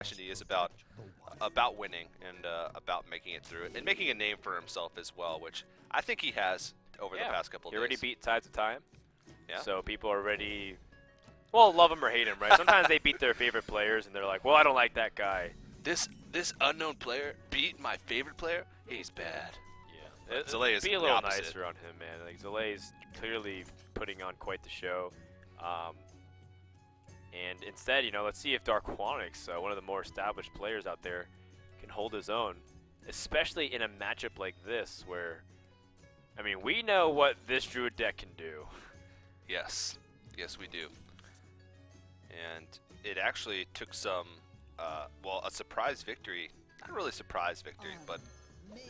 He is about winning and about making it through it and making a name for himself as well, which I think he has over the past couple of He days. already beat Tides of Time. Yeah. So people already, well, love him or hate him, right? Sometimes they beat their favorite players and they're like, well, I don't like that guy. This unknown player beat my favorite player. He's bad. Yeah. Zalae is be a the little opposite. nicer on him, man. Like Zalae is clearly putting on quite the show. And instead, let's see if Darkwonyx, one of the more established players out there, can hold his own, especially in a matchup like this where, I mean, we know what this Druid deck can do. Yes. Yes, we do. And it actually took some, a surprise victory. Not really surprise victory, but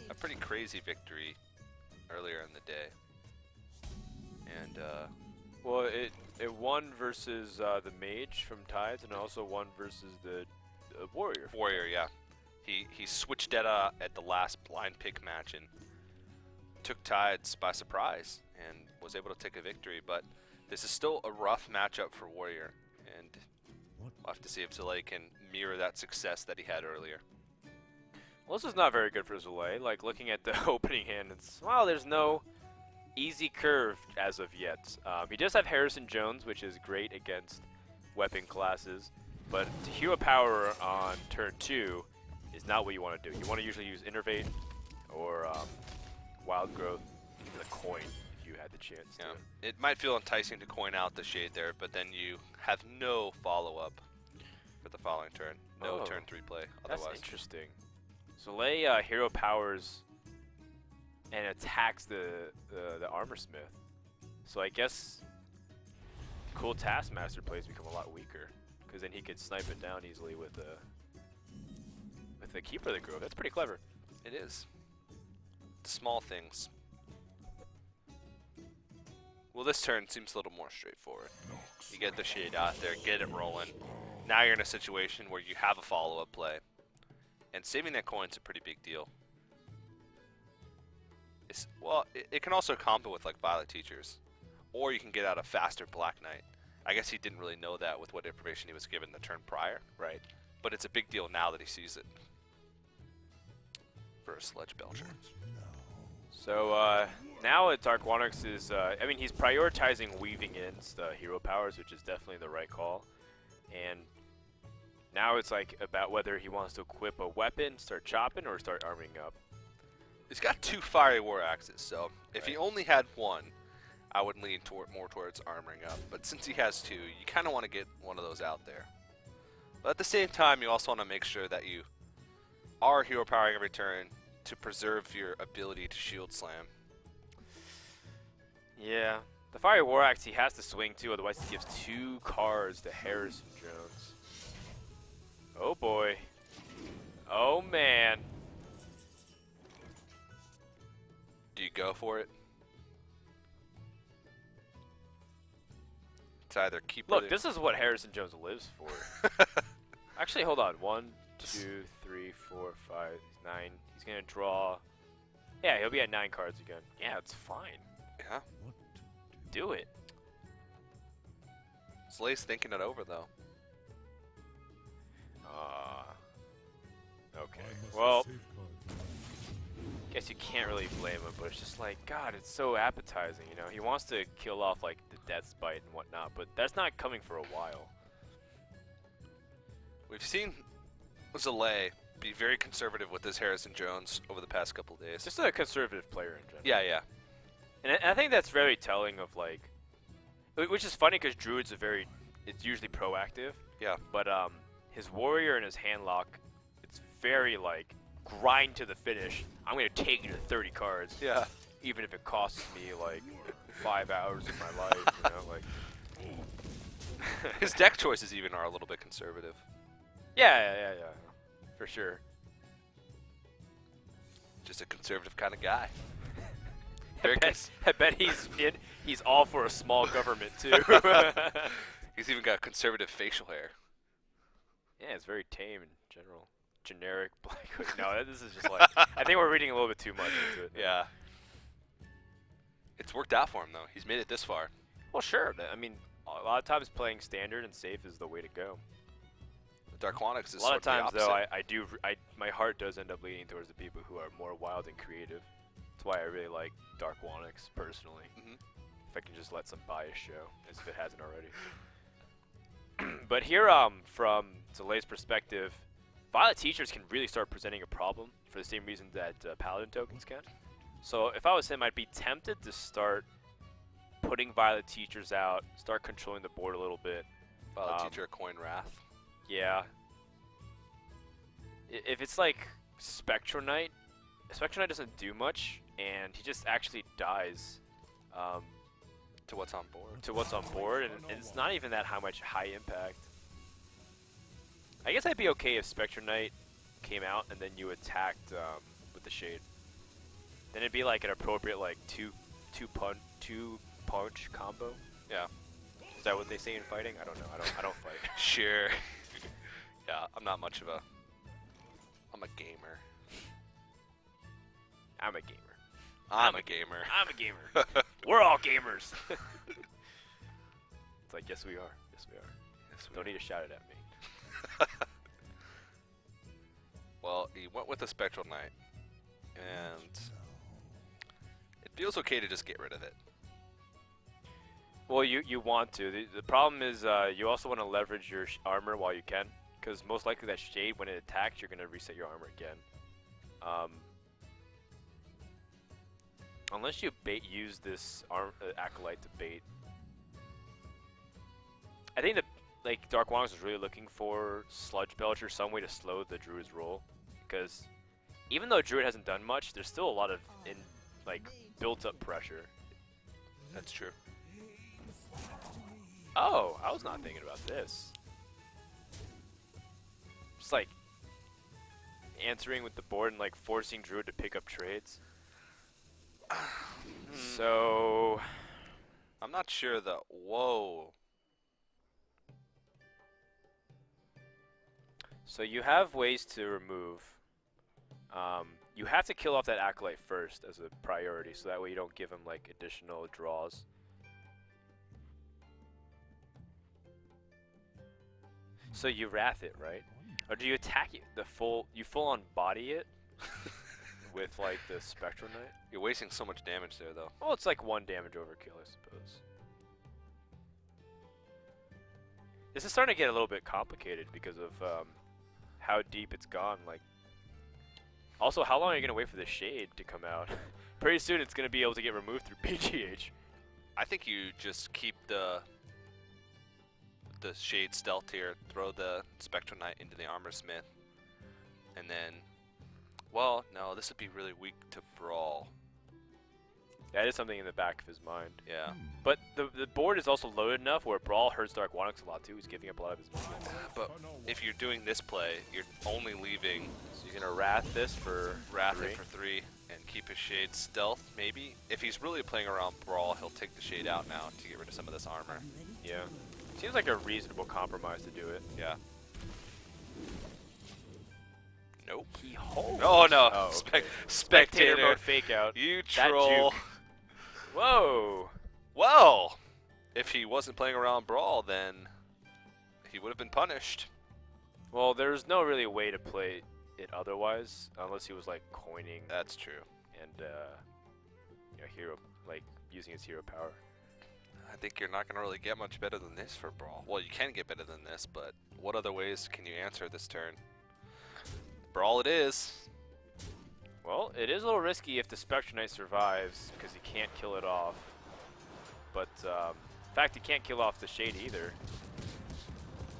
a pretty crazy victory earlier in the day. And, well, it won versus the Mage from Tides, and also won versus the Warrior. Warrior, yeah. He switched at the last blind pick match and took Tides by surprise and was able to take a victory. But this is still a rough matchup for Warrior, and we'll have to see if Zalae can mirror that success that he had earlier. Well, this is not very good for Zalae. Like, looking at the opening hand, there's no easy curve as of yet. He does have Harrison Jones, which is great against weapon classes, but to hero power on turn 2 is not what you want to do. You want to usually use Innervate or Wild Growth, even a coin if you had the chance to. It might feel enticing to coin out the Shade there, but then you have no follow-up for the following turn. No turn 3 play otherwise. That's interesting. Zalae hero powers and attacks the Armor Smith. So I guess cool Taskmaster plays become a lot weaker, because then he could snipe it down easily with the Keeper of the Grove. That's pretty clever. It is. Small things. Well, this turn seems a little more straightforward. You get the Shade out there, get it rolling. Now you're in a situation where you have a follow-up play. And saving that coin's a pretty big deal. It can also combo with like Violet Teachers. Or you can get out a faster Black Knight. I guess he didn't really know that with what information he was given the turn prior. Right. But it's a big deal now that he sees it. For a Sledge Belcher. So now Darkwonyx is, he's prioritizing weaving in the hero powers, which is definitely the right call. And now it's like about whether he wants to equip a weapon, start chopping, or start arming up. He's got 2 Fiery War Axes, so if he only had 1, I would lean more towards armoring up. But since he has 2, you kind of want to get one of those out there. But at the same time, you also want to make sure that you are hero powering every turn to preserve your ability to shield slam. Yeah. The Fiery War Axe, he has to swing too, otherwise he gives 2 cards to Harrison Jones. Oh boy. Oh man. Do you go for it? It's either keep. Look, this is what Harrison Jones lives for. Actually, hold on. 1, 2, 3, 4, 5, 9. He's gonna draw. Yeah, he'll be at 9 cards again. Yeah, it's fine. Yeah. Do it. Zalae's thinking it over though. Okay. Well, guess you can't really blame him, but it's just like, God, it's so appetizing, He wants to kill off, like, the Death's Bite and whatnot, but that's not coming for a while. We've seen Zalae be very conservative with this Harrison Jones over the past couple days. Just a conservative player in general. Yeah, yeah. And I think that's very telling of, like, which is funny because Druid's it's usually proactive. Yeah. But his Warrior and his Handlock, it's very, like, grind to the finish. I'm going to take you to 30 cards. Yeah. Even if it costs me, like, 5 hours of my life, like. His deck choices even are a little bit conservative. Yeah. For sure. Just a conservative kind of guy. I bet he's all for a small government, too. He's even got conservative facial hair. Yeah, it's very tame in general. Generic black hood. No, this is just like, I think we're reading a little bit too much into it. Yeah. It's worked out for him, though. He's made it this far. Well, sure. I mean, a lot of times playing standard and safe is the way to go. Darkwonyx is A lot of sort times, the though, opposite. my heart does end up leaning towards the people who are more wild and creative. That's why I really like Darkwonyx personally. Mhm. If I can just let some bias show, as if it hasn't already. But here, from Zalae's perspective, Violet Teachers can really start presenting a problem for the same reason that Paladin tokens can. So if I was him, I'd be tempted to start putting Violet Teachers out, start controlling the board a little bit. Teacher Coin Wrath. Yeah. If it's like Spectral Knight doesn't do much, and he just actually dies To what's on board. to what's on board, and it's not even that high impact. I guess I'd be okay if Spectral Knight came out and then you attacked with the Shade. Then it'd be like an appropriate like two punch combo. Yeah. Is that what they say in fighting? I don't know. I don't fight. Sure. Yeah, I'm not much of a... I'm a gamer. I'm a gamer. I'm a gamer. I'm a gamer. We're all gamers. It's like, yes we are. Yes we are. Yes, we Don't are. need to shout it at me. Well, he went with the Spectral Knight, and it feels okay to just get rid of it. Well, you want to. The problem is you also want to leverage your armor while you can, because most likely that Shade, when it attacks, you're going to reset your armor again. Unless you use this Acolyte to bait. I think that like Darkwonyx is really looking for Sludge Belch or some way to slow the Druid's roll, because even though Druid hasn't done much, there's still a lot of built-up pressure. That's true. Oh, I was not thinking about this. Just like answering with the board and like forcing Druid to pick up trades. So I'm not sure though. Whoa. So you have ways to remove. You have to kill off that Acolyte first as a priority, so that way you don't give him like additional draws. So you wrath it, right? Or do you attack it you full on body it with like the Spectral Knight? You're wasting so much damage there though. Well, it's like 1 damage overkill, I suppose. This is starting to get a little bit complicated because of how deep it's gone. Like, also, how long are you gonna wait for the Shade to come out? Pretty soon, it's gonna be able to get removed through PGH. I think you just keep the Shade stealth here, throw the Spectral Knight into the Armor Smith, and then, well, no, this would be really weak to Brawl. That is something in the back of his mind. Yeah. But the board is also loaded enough where Brawl hurts Darkwonyx a lot too. He's giving up a lot of his movement. But if you're doing this play, you're only leaving So you're gonna Wrath this for Wrath 3. it for 3 and keep his Shade stealth, maybe. If he's really playing around Brawl, he'll take the Shade out now to get rid of some of this armor. Yeah. Seems like a reasonable compromise to do it. Yeah. Nope. He holds. Oh no! Oh, okay. Spectator mode fake out. You That troll. juke. Whoa. Well, if he wasn't playing around Brawl, then he would have been punished. Well, there's no really way to play it otherwise, unless he was like coining That's true. and hero, like using his hero power. I think you're not going to really get much better than this for Brawl. Well, you can get better than this, but what other ways can you answer this turn? Brawl it is. Well, it is a little risky if the Spectral Knight survives, because he can't kill it off. But, in fact, he can't kill off the Shade either.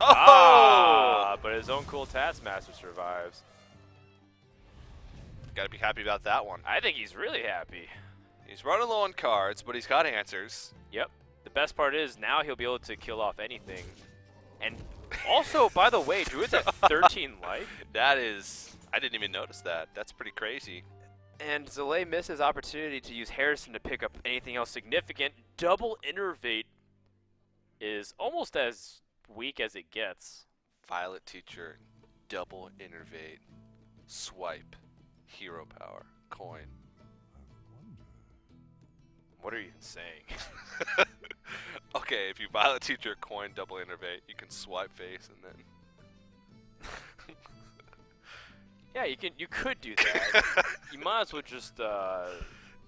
Oh! Ah, but his own cool Taskmaster survives. Got to be happy about that one. I think he's really happy. He's running low on cards, but he's got answers. Yep. The best part is now he'll be able to kill off anything. And also, by the way, Druid's at 13 life. That is... I didn't even notice that. That's pretty crazy. And Zalae missed his opportunity to use Harrison to pick up anything else significant. Double Innervate is almost as weak as it gets. Violet Teacher, double Innervate, swipe, hero power, coin. What are you even saying? Okay, if you Violet Teacher, coin, double Innervate, you can swipe face and then... Yeah, you could do that. You might as well just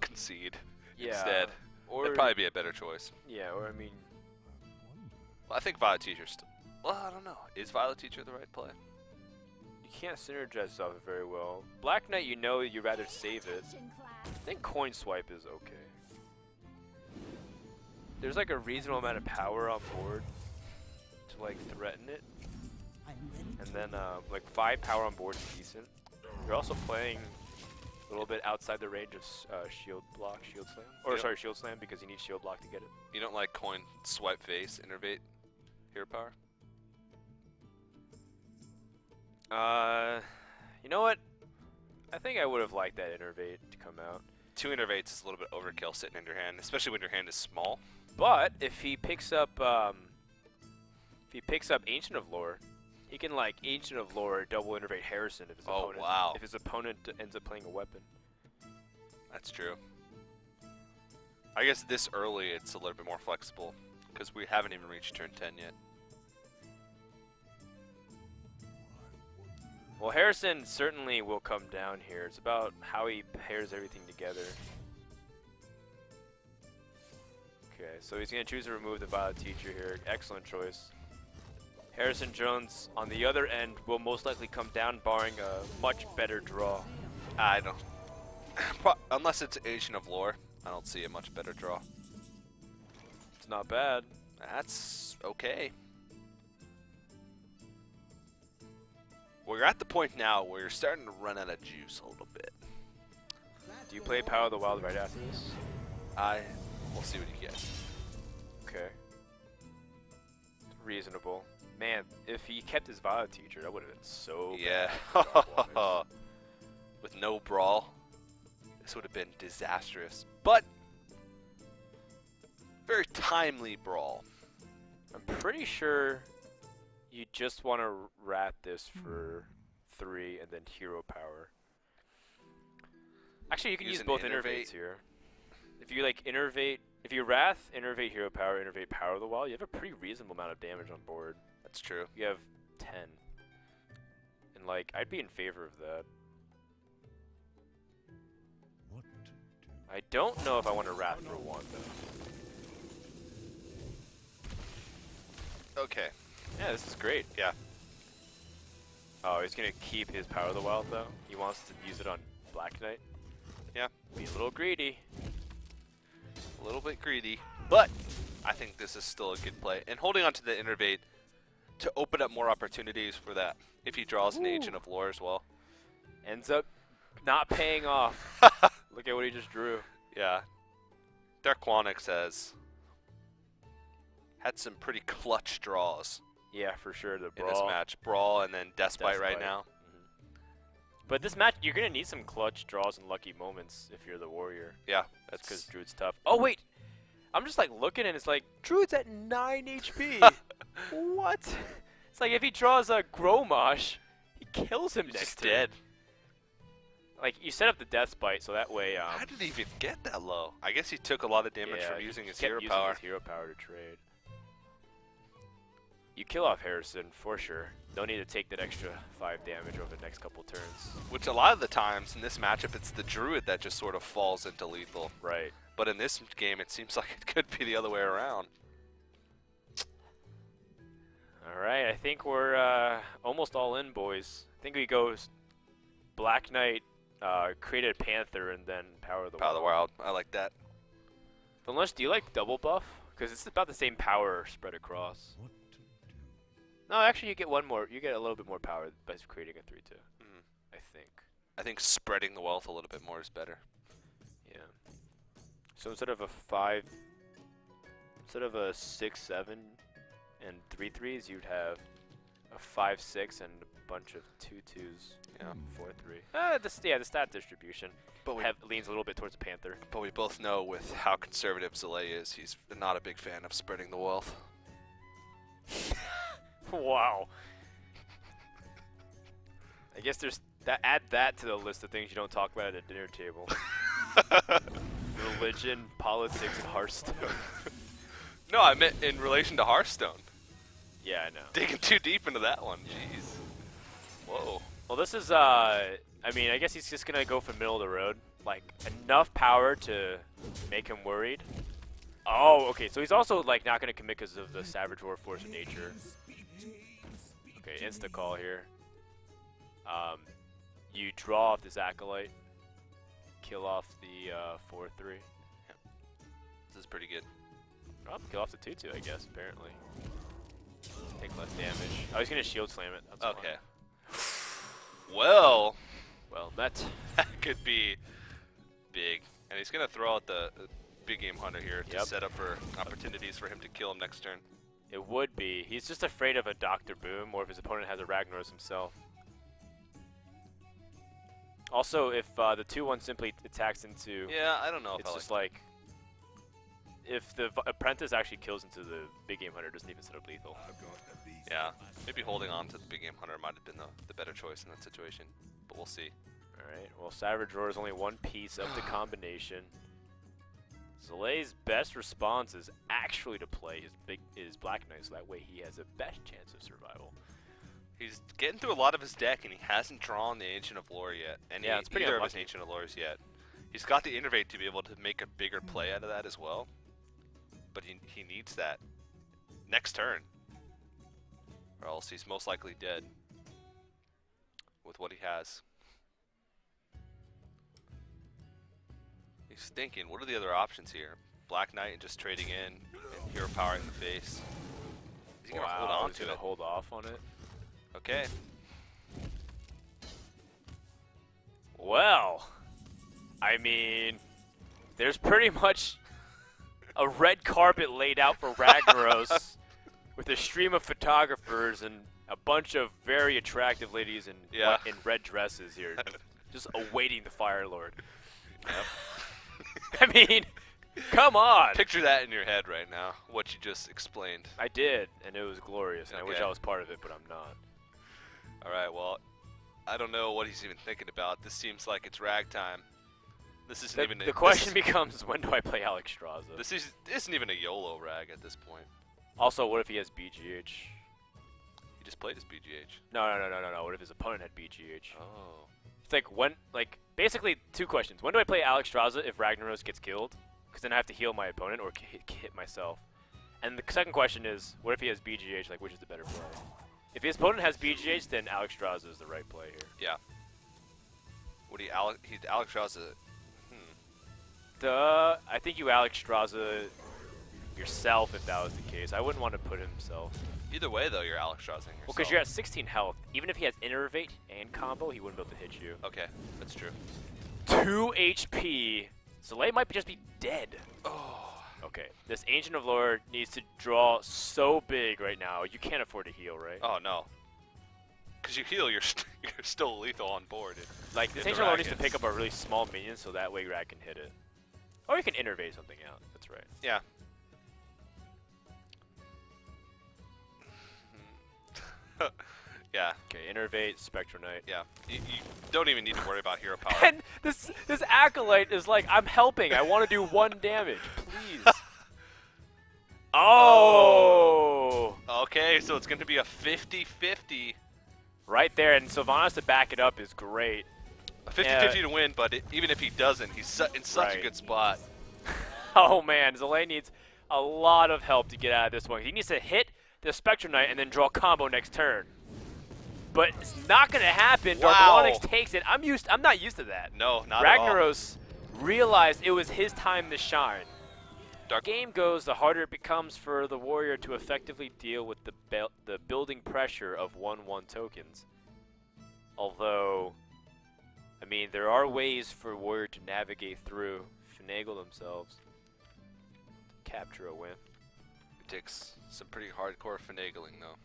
Concede yeah, instead. or That'd probably be a better choice. yeah, or I mean, Well, I think Violet Teacher's still... Well, I don't know. Is Violet Teacher the right play? you can't synergize off it very well. Black Knight, you know, you'd rather save it. I think Coin Swipe is okay. There's like a reasonable amount of power on board to like threaten it, and then like 5 power on board is decent. You're also playing a little bit outside the range of shield slam, or Yep. sorry, shield slam, because you need shield block to get it. You don't like Coin Swipe Face, Innervate, Hero Power? You know what? I think I would have liked that Innervate to come out. 2 Innervates is a little bit overkill sitting in your hand, especially when your hand is small. But if he picks up Ancient of Lore, he can like Ancient of Lore double Innervate Harrison if his opponent Wow. if his opponent ends up playing a weapon. That's true. I guess this early it's a little bit more flexible, because we haven't even reached turn 10 yet. Well, Harrison certainly will come down here. It's about how he pairs everything together. Okay, so he's going to choose to remove the Violet Teacher here. Excellent choice. Harrison Jones, on the other end, will most likely come down, barring a much better draw. I don't... Unless it's Ancient of Lore, I don't see a much better draw. It's not bad. That's okay. We're at the point now where you're starting to run out of juice a little bit. Do you play Power of the Wild right after this? We'll see what you get. Okay. Reasonable. Man, if he kept his Violet Teacher, that would have been so Yeah. bad for Darkwonyx. With no brawl, this would have been disastrous. But very timely brawl. I'm pretty sure you just want to rat this for 3 and then hero power. Actually, you can Use use an both innervate. innervates here. If you like innervate, if you wrath, innervate hero power, innervate power of the wild, you have a pretty reasonable amount of damage on board. That's true. You have 10. And like, I'd be in favor of that. I don't know if I want to wrath for 1 though. Okay. Yeah, this is great. Yeah. Oh, he's gonna keep his Power of the Wild though. He wants to use it on Black Knight. Yeah. Be a little greedy. A little bit greedy, but I think this is still a good play. And holding on to the Innervate to open up more opportunities for that if he draws an Ancient of Lore as well. Ends up not paying off. Look at what he just drew. Yeah. Darkwonyx has had some pretty clutch draws Yeah, for sure. The in brawl. this match. Brawl and then Deathbite right Deathbite. now. But this match, you're gonna need some clutch draws and lucky moments if you're the warrior. Yeah, That's because that's Druid's tough. Oh wait, I'm just like looking and it's like Druid's at 9 HP. What? It's like if he draws a Gromosh, he kills him he's next just turn. dead. Like you set up the Death Bite so that way. How did he even get that low? I guess he took a lot of damage yeah, from he using his kept hero using power. his hero power to trade. You kill off Harrison for sure. No need to take that extra 5 damage over the next couple turns. Which a lot of the times in this matchup, it's the Druid that just sort of falls into lethal. Right. But in this game, it seems like it could be the other way around. All right, I think we're almost all in, boys. I think we go Black Knight, created Panther, and then Power of the Power of the Wild. Wild. I like that. Unless, do you like double buff? Because it's about the same power spread across. No, actually, you get one more. You get a little bit more power by creating a 3/2. I think. I think spreading the wealth a little bit more is better. Yeah. So instead of a 5, instead of a 6/7 and 3/3s, you'd have a 5/6 and a bunch of 2/2s. Yeah. 4/3. The stat distribution But we, leans a little bit towards the Panther. but we both know with how conservative Zalae is, he's not a big fan of spreading the wealth. Wow. I guess there's that. Add that to the list of things you don't talk about at a dinner table. Religion, politics, and Hearthstone. No, I meant in relation to Hearthstone. Yeah, I know. Digging too deep into that one. Jeez. Whoa. Well, this is, I mean, I guess he's just going to go for middle of the road. Like, enough power to make him worried. Oh, okay, so he's also, like, not going to commit because of the Savage Roar Force of Nature. Okay, insta-call here. You draw off this Acolyte. Kill off the 4-3. Yep. This is pretty good. Oh, kill off the 2-2, I guess, apparently. Take less damage. Oh, he's going to shield slam it. That's okay. Fine. Well, met. That could be big. And he's going to throw out the big game hunter here to set up for opportunities for him to kill him next turn. It would be. He's just afraid of a Dr. Boom, or if his opponent has a Ragnaros himself. Also, if the 2-1 simply attacks into... Yeah, I don't know. It's just like... If the Apprentice actually kills into the big game hunter, it doesn't even set up lethal. Yeah, maybe holding on to the big game hunter might have been the better choice in that situation, but we'll see. Alright, well, Savage Roar is only one piece of the combination. Zalae's best response is actually to play his Black Knight, so that way he has the best chance of survival. He's getting through a lot of his deck, and he hasn't drawn the Ancient of Lore yet. And yeah, it's pretty either unlucky. of his Ancient of Lores yet. He's got the Innervate to be able to make a bigger play out of that as well. But he needs that next turn, or else he's most likely dead with what he has. He's thinking, what are the other options here? Black Knight and just trading in, and Hero Power in the face. Is he gonna hold on he's to gonna it? hold off on it. Okay. Well, I mean, there's pretty much a red carpet laid out for Ragnaros with a stream of photographers and a bunch of very attractive ladies in red dresses here, just awaiting the Fire Lord. Yep. I mean, come on. Picture that in your head right now, what you just explained. I did, and it was glorious, and I wish I was part of it, but I'm not. All right, well, I don't know what he's even thinking about. This seems like it's ragtime. This isn't even the question becomes, when do I play Alex Straza? This isn't even a YOLO rag at this point. Also, what if he has BGH? He just played his BGH. No. What if his opponent had BGH? Oh. It's like, basically two questions. When do I play Alex Straza if Ragnaros gets killed? Because then I have to heal my opponent or hit myself. And the second question is, what if he has BGH? Like, which is the better play? If his opponent has BGH, then Alex Straza is the right play here. Yeah. Alex Straza. I think you Alex Straza yourself if that was the case. I wouldn't want to put himself. Either way, though, you're Alex Strazing yourself. Well, because you're at 16 health. Even if he has Innervate and combo, he wouldn't be able to hit you. Okay, that's true. 2 HP. Zalae might just be dead. Oh. Okay, this Ancient of Lore needs to draw so big right now. You can't afford to heal, right? Oh, no. Because you heal, you're still lethal on board. Like, this Ancient of Lore needs to pick up a really small minion so that way Rag can hit it. Or you can Innervate something out. That's right. Yeah. Yeah. Okay, Innervate, Spectral Knight. Yeah. You don't even need to worry about hero power. And this Acolyte is like, I'm helping. I want to do 1 damage. Please. Oh! Okay, so it's going to be a 50-50. Right there, and Sylvanas to back it up is great. A 50-50 to win, but even if he doesn't, he's in such a good spot. Oh man, Zalae needs a lot of help to get out of this one. He needs to hit the Spectrum Knight and then draw combo next turn. But it's not going to happen. Wow. Darkwonyx takes it. I'm not used to that. No, not at all. Ragnaros realized it was his time to shine. Game goes, the harder it becomes for the warrior to effectively deal with the building pressure of 1/1 tokens. Although, I mean, there are ways for warrior to navigate through, finagle themselves, capture a win. It takes some pretty hardcore finagling, though,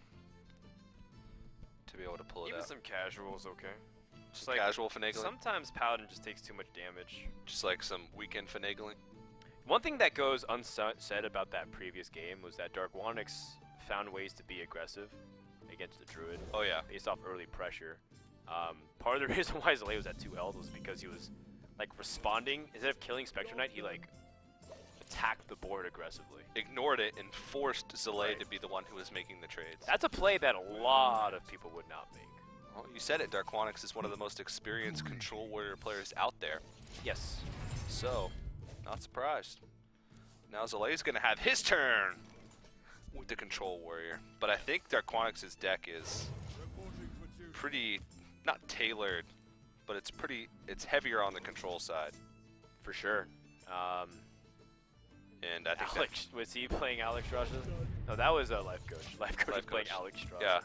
to be able to pull it out. Even some casuals, okay. Just like casual finagling? Sometimes Paladin just takes too much damage. Just like some weekend finagling? One thing that goes unsaid about that previous game was that Darkwonyx found ways to be aggressive against the Druid. Oh yeah. Based off early pressure. Part of the reason why Zalae was at 2 health was because he was like responding. Instead of killing Spectrum Knight, he like attacked the board aggressively. Ignored it and forced Zalae to be the one who was making the trades. That's a play that a lot of people would not make. Well, you said it. Darkwonyx is one of the most experienced control warrior players out there. Yes. So, not surprised. Now Zalae's going to have his turn with the control warrior. But I think Darkwonyx's deck is pretty, not tailored, but it's heavier on the control side. For sure. And I think Alex, was he playing Alex Strasza? No, that was a life coach. Life coach was playing Alex Strasza. Yeah.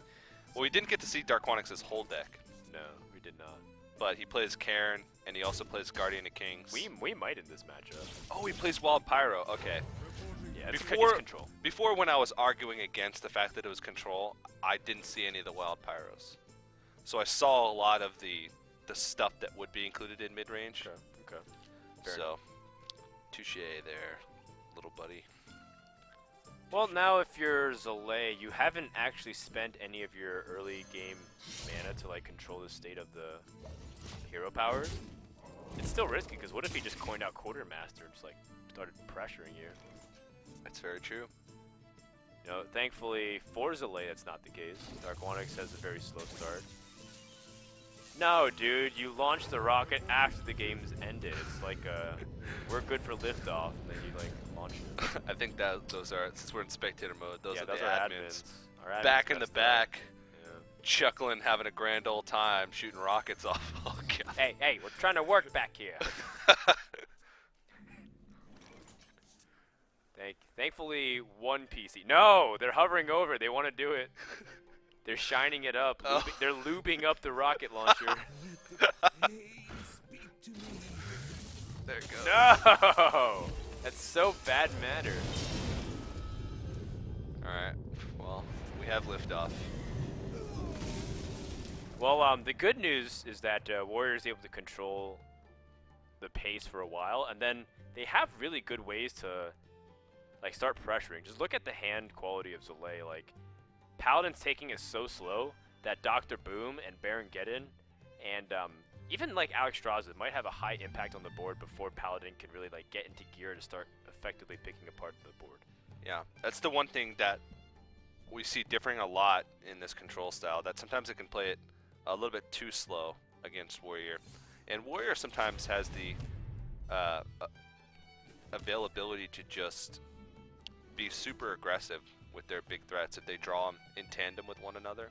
Well, we didn't get to see Darkwonyx's whole deck. No, we did not. But he plays Karin, and he also plays Guardian of Kings. We might in this matchup. Oh, he plays Wild Pyro. Okay. Yeah, it's Before, control. Before, when I was arguing against the fact that it was control, I didn't see any of the Wild Pyros. So I saw a lot of the stuff that would be included in mid-range. Okay. Fair So, touche there, little buddy. Well, now if you're Zalae, you haven't actually spent any of your early game mana to like control the state of the hero powers. It's still risky because what if he just coined out Quartermaster and just like started pressuring you? That's very true. You know, thankfully for Zalae, that's not the case. Darkwonyx has a very slow start. No, dude, you launched the rocket after the game's ended. It's like we're good for liftoff, and then you like launch it. I think that those are, since we're in spectator mode, those are those the are admins. Our admins Back in the messed up. back, Yeah. chuckling, having a grand old time, shooting rockets off. Oh, God. Hey, we're trying to work back here. Thankfully, one PC. No, they're hovering over. They want to do it. They're shining it up. Oh. They're lubing up the rocket launcher. There it goes. No! That's so bad manner. Alright, well, we have liftoff. Well, the good news is that Warrior is able to control the pace for a while, and then they have really good ways to like start pressuring. Just look at the hand quality of Zalae. Like, Paladin's taking it so slow that Dr. Boom and Baron Geddon and even like Alex Strasza might have a high impact on the board before Paladin can really like get into gear to start effectively picking apart the board. Yeah, that's the one thing that we see differing a lot in this control style, that sometimes it can play it a little bit too slow against Warrior. And Warrior sometimes has the availability to just be super aggressive with their big threats if they draw them in tandem with one another,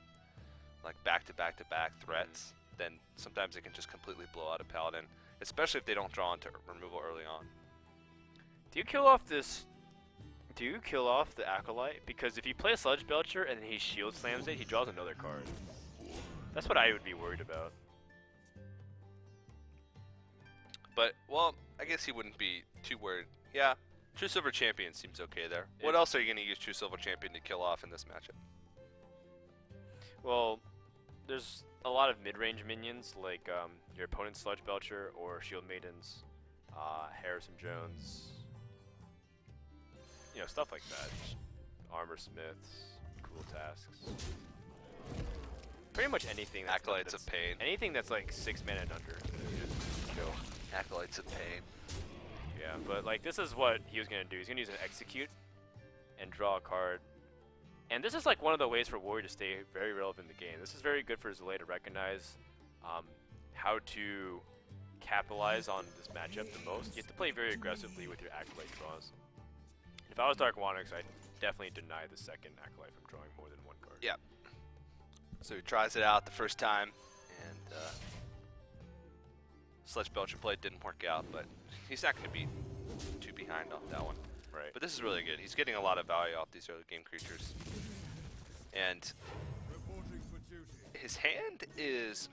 like back-to-back-to-back threats. Then sometimes it can just completely blow out a Paladin, especially if they don't draw into removal early on. Do you kill off this? Do you kill off the Acolyte? Because if you play a Sludge Belcher and he shield slams it, he draws another card. That's what I would be worried about. But, well, I guess he wouldn't be too worried. Yeah, True Silver Champion seems okay there. What else are you going to use True Silver Champion to kill off in this matchup? Well, there's a lot of mid-range minions, like your opponent's Sludge Belcher or Shield Maidens, Harrison Jones, you know, stuff like that. Armor Smiths, Cool Tasks. Pretty much anything that's Acolytes of Pain. Anything that's like 6 mana and under. Just kill. Acolytes of Pain. Yeah, but like this is what he was gonna do. He's gonna use an Execute and draw a card. And this is like one of the ways for Warrior to stay very relevant in the game. This is very good for Zalae to recognize how to capitalize on this matchup the most. You have to play very aggressively with your Acolyte draws. If I was Darkwonyx, I'd definitely deny the second Acolyte from drawing more than one card. Yeah. So he tries it out the first time, and Sludge Belcher play didn't work out, but he's not going to be too behind off that one. Right. But this is really good. He's getting a lot of value off these early game creatures. And his hand is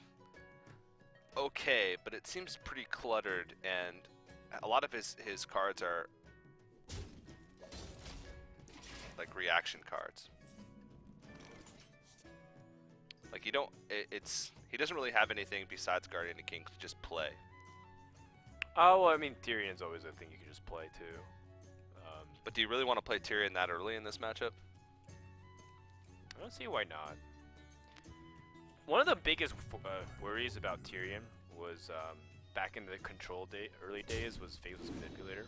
okay, but it seems pretty cluttered, and a lot of his cards are like reaction cards. Like he doesn't really have anything besides Guardian of Kings to just play. Oh, well, I mean, Tyrion's always a thing you can just play too. But do you really want to play Tyrion that early in this matchup? I don't see why not. One of the biggest worries about Tyrion was back in the control early days was Faceless Manipulator,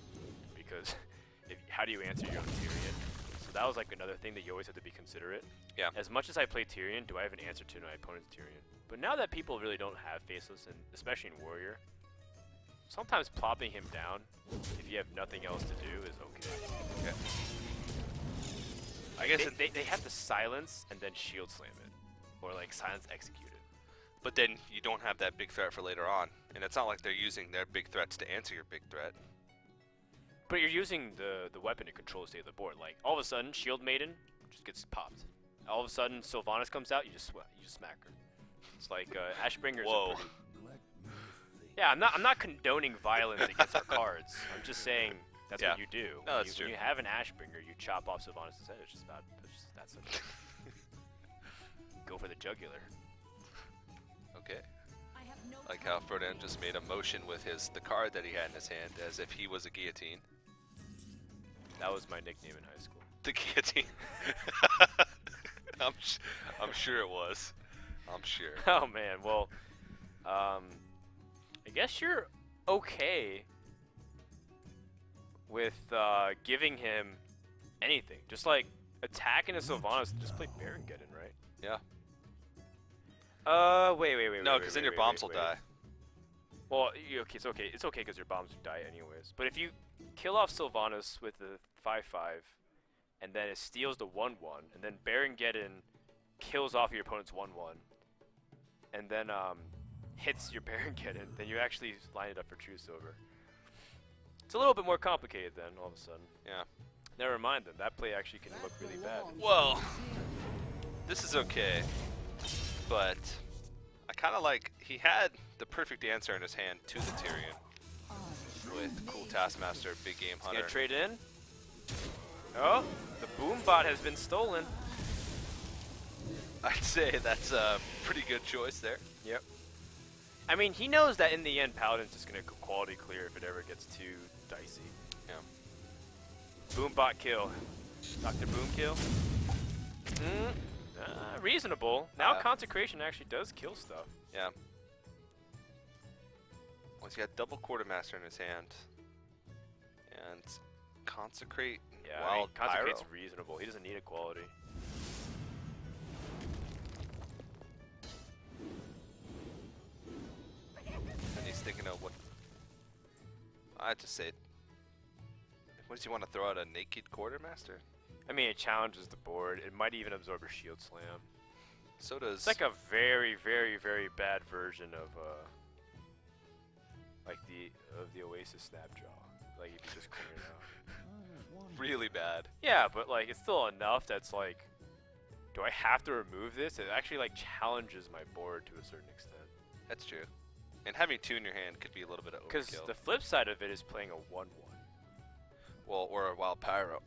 because how do you answer your own Tyrion? So that was like another thing that you always have to be considerate. Yeah. As much as I play Tyrion, do I have an answer to my opponent's Tyrion? But now that people really don't have Faceless, and especially in Warrior, sometimes plopping him down, if you have nothing else to do, is okay. Okay. I guess they have to silence and then shield slam it, or like silence execute it. but then you don't have that big threat for later on, and it's not like they're using their big threats to answer your big threat. But you're using the weapon to control the state of the board. Like all of a sudden, Shield Maiden just gets popped. All of a sudden, Sylvanas comes out, you just smack her. It's like Ashbringer's. Whoa. Yeah, I'm not condoning violence against our cards. I'm just saying that's what you do. No, that's true. When you have an Ashbringer, you chop off Sylvanas' head. It's just that's simple. Go for the jugular. Okay. Like how Frodan just made a motion with the card that he had in his hand as if he was a guillotine. That was my nickname in high school. The guillotine. I'm sure it was. I'm sure. Oh man, well, I guess you're okay with giving him anything. Just like attacking a Sylvanas, just play Barongeddon, right? Yeah. Wait. No, because then your bombs will die. Well, okay, it's okay. It's okay because your bombs will die anyways. But if you kill off Sylvanas with the 5/5, and then it steals the 1/1, and then Barongeddon kills off your opponent's 1/1, and then hits your Barongeddon, then you actually line it up for True Silver. It's a little bit more complicated then, all of a sudden. Yeah. Never mind then. That play actually can look really bad. Well, this is okay, but I kind of like he had the perfect answer in his hand to the Tyrion with Cool Taskmaster, Big Game Hunter. Gonna trade in? Oh, the boom bot has been stolen. I'd say that's a pretty good choice there. Yep. I mean, he knows that in the end, Paladin's just gonna quality clear if it ever gets too dicey. Yeah. Boom bot kill. Dr. Boom kill. Reasonable. Now Consecration actually does kill stuff. Yeah. Well, he's got double Quartermaster in his hand. And Consecrate Yeah, Wild Consecrate's Pyro. reasonable. He doesn't need equality. And he's thinking of what... I'd just say... What does he want to throw out, a naked Quartermaster? I mean, it challenges the board. It might even absorb a shield slam. So does... It's like a very, very, very bad version of like the Oasis Snapjaw. Like if you just clear it out. really bad. Yeah, but like it's still enough that's like, do I have to remove this? It actually like challenges my board to a certain extent. That's true. And having 2 in your hand could be a little bit of Because overkill. the flip side of it is playing a 1/1. Well, or a Wild Pyro.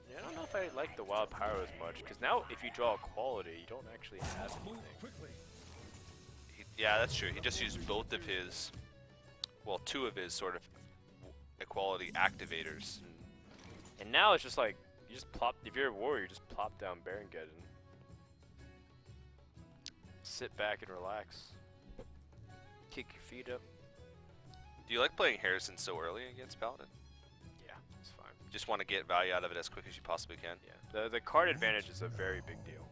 Yeah, I don't know if I like the Wild Pyro as much, because now if you draw a quality, you don't actually have anything. Yeah, that's true. He just used both of his, well, 2 of his sort of equality activators. And now it's just like, you just plop, if you're a warrior, you just plop down Barongeddon. Sit back and relax. Kick your feet up. Do you like playing Harrison so early against Paladin? Yeah, it's fine. Just want to get value out of it as quick as you possibly can? Yeah, the card advantage is a very big deal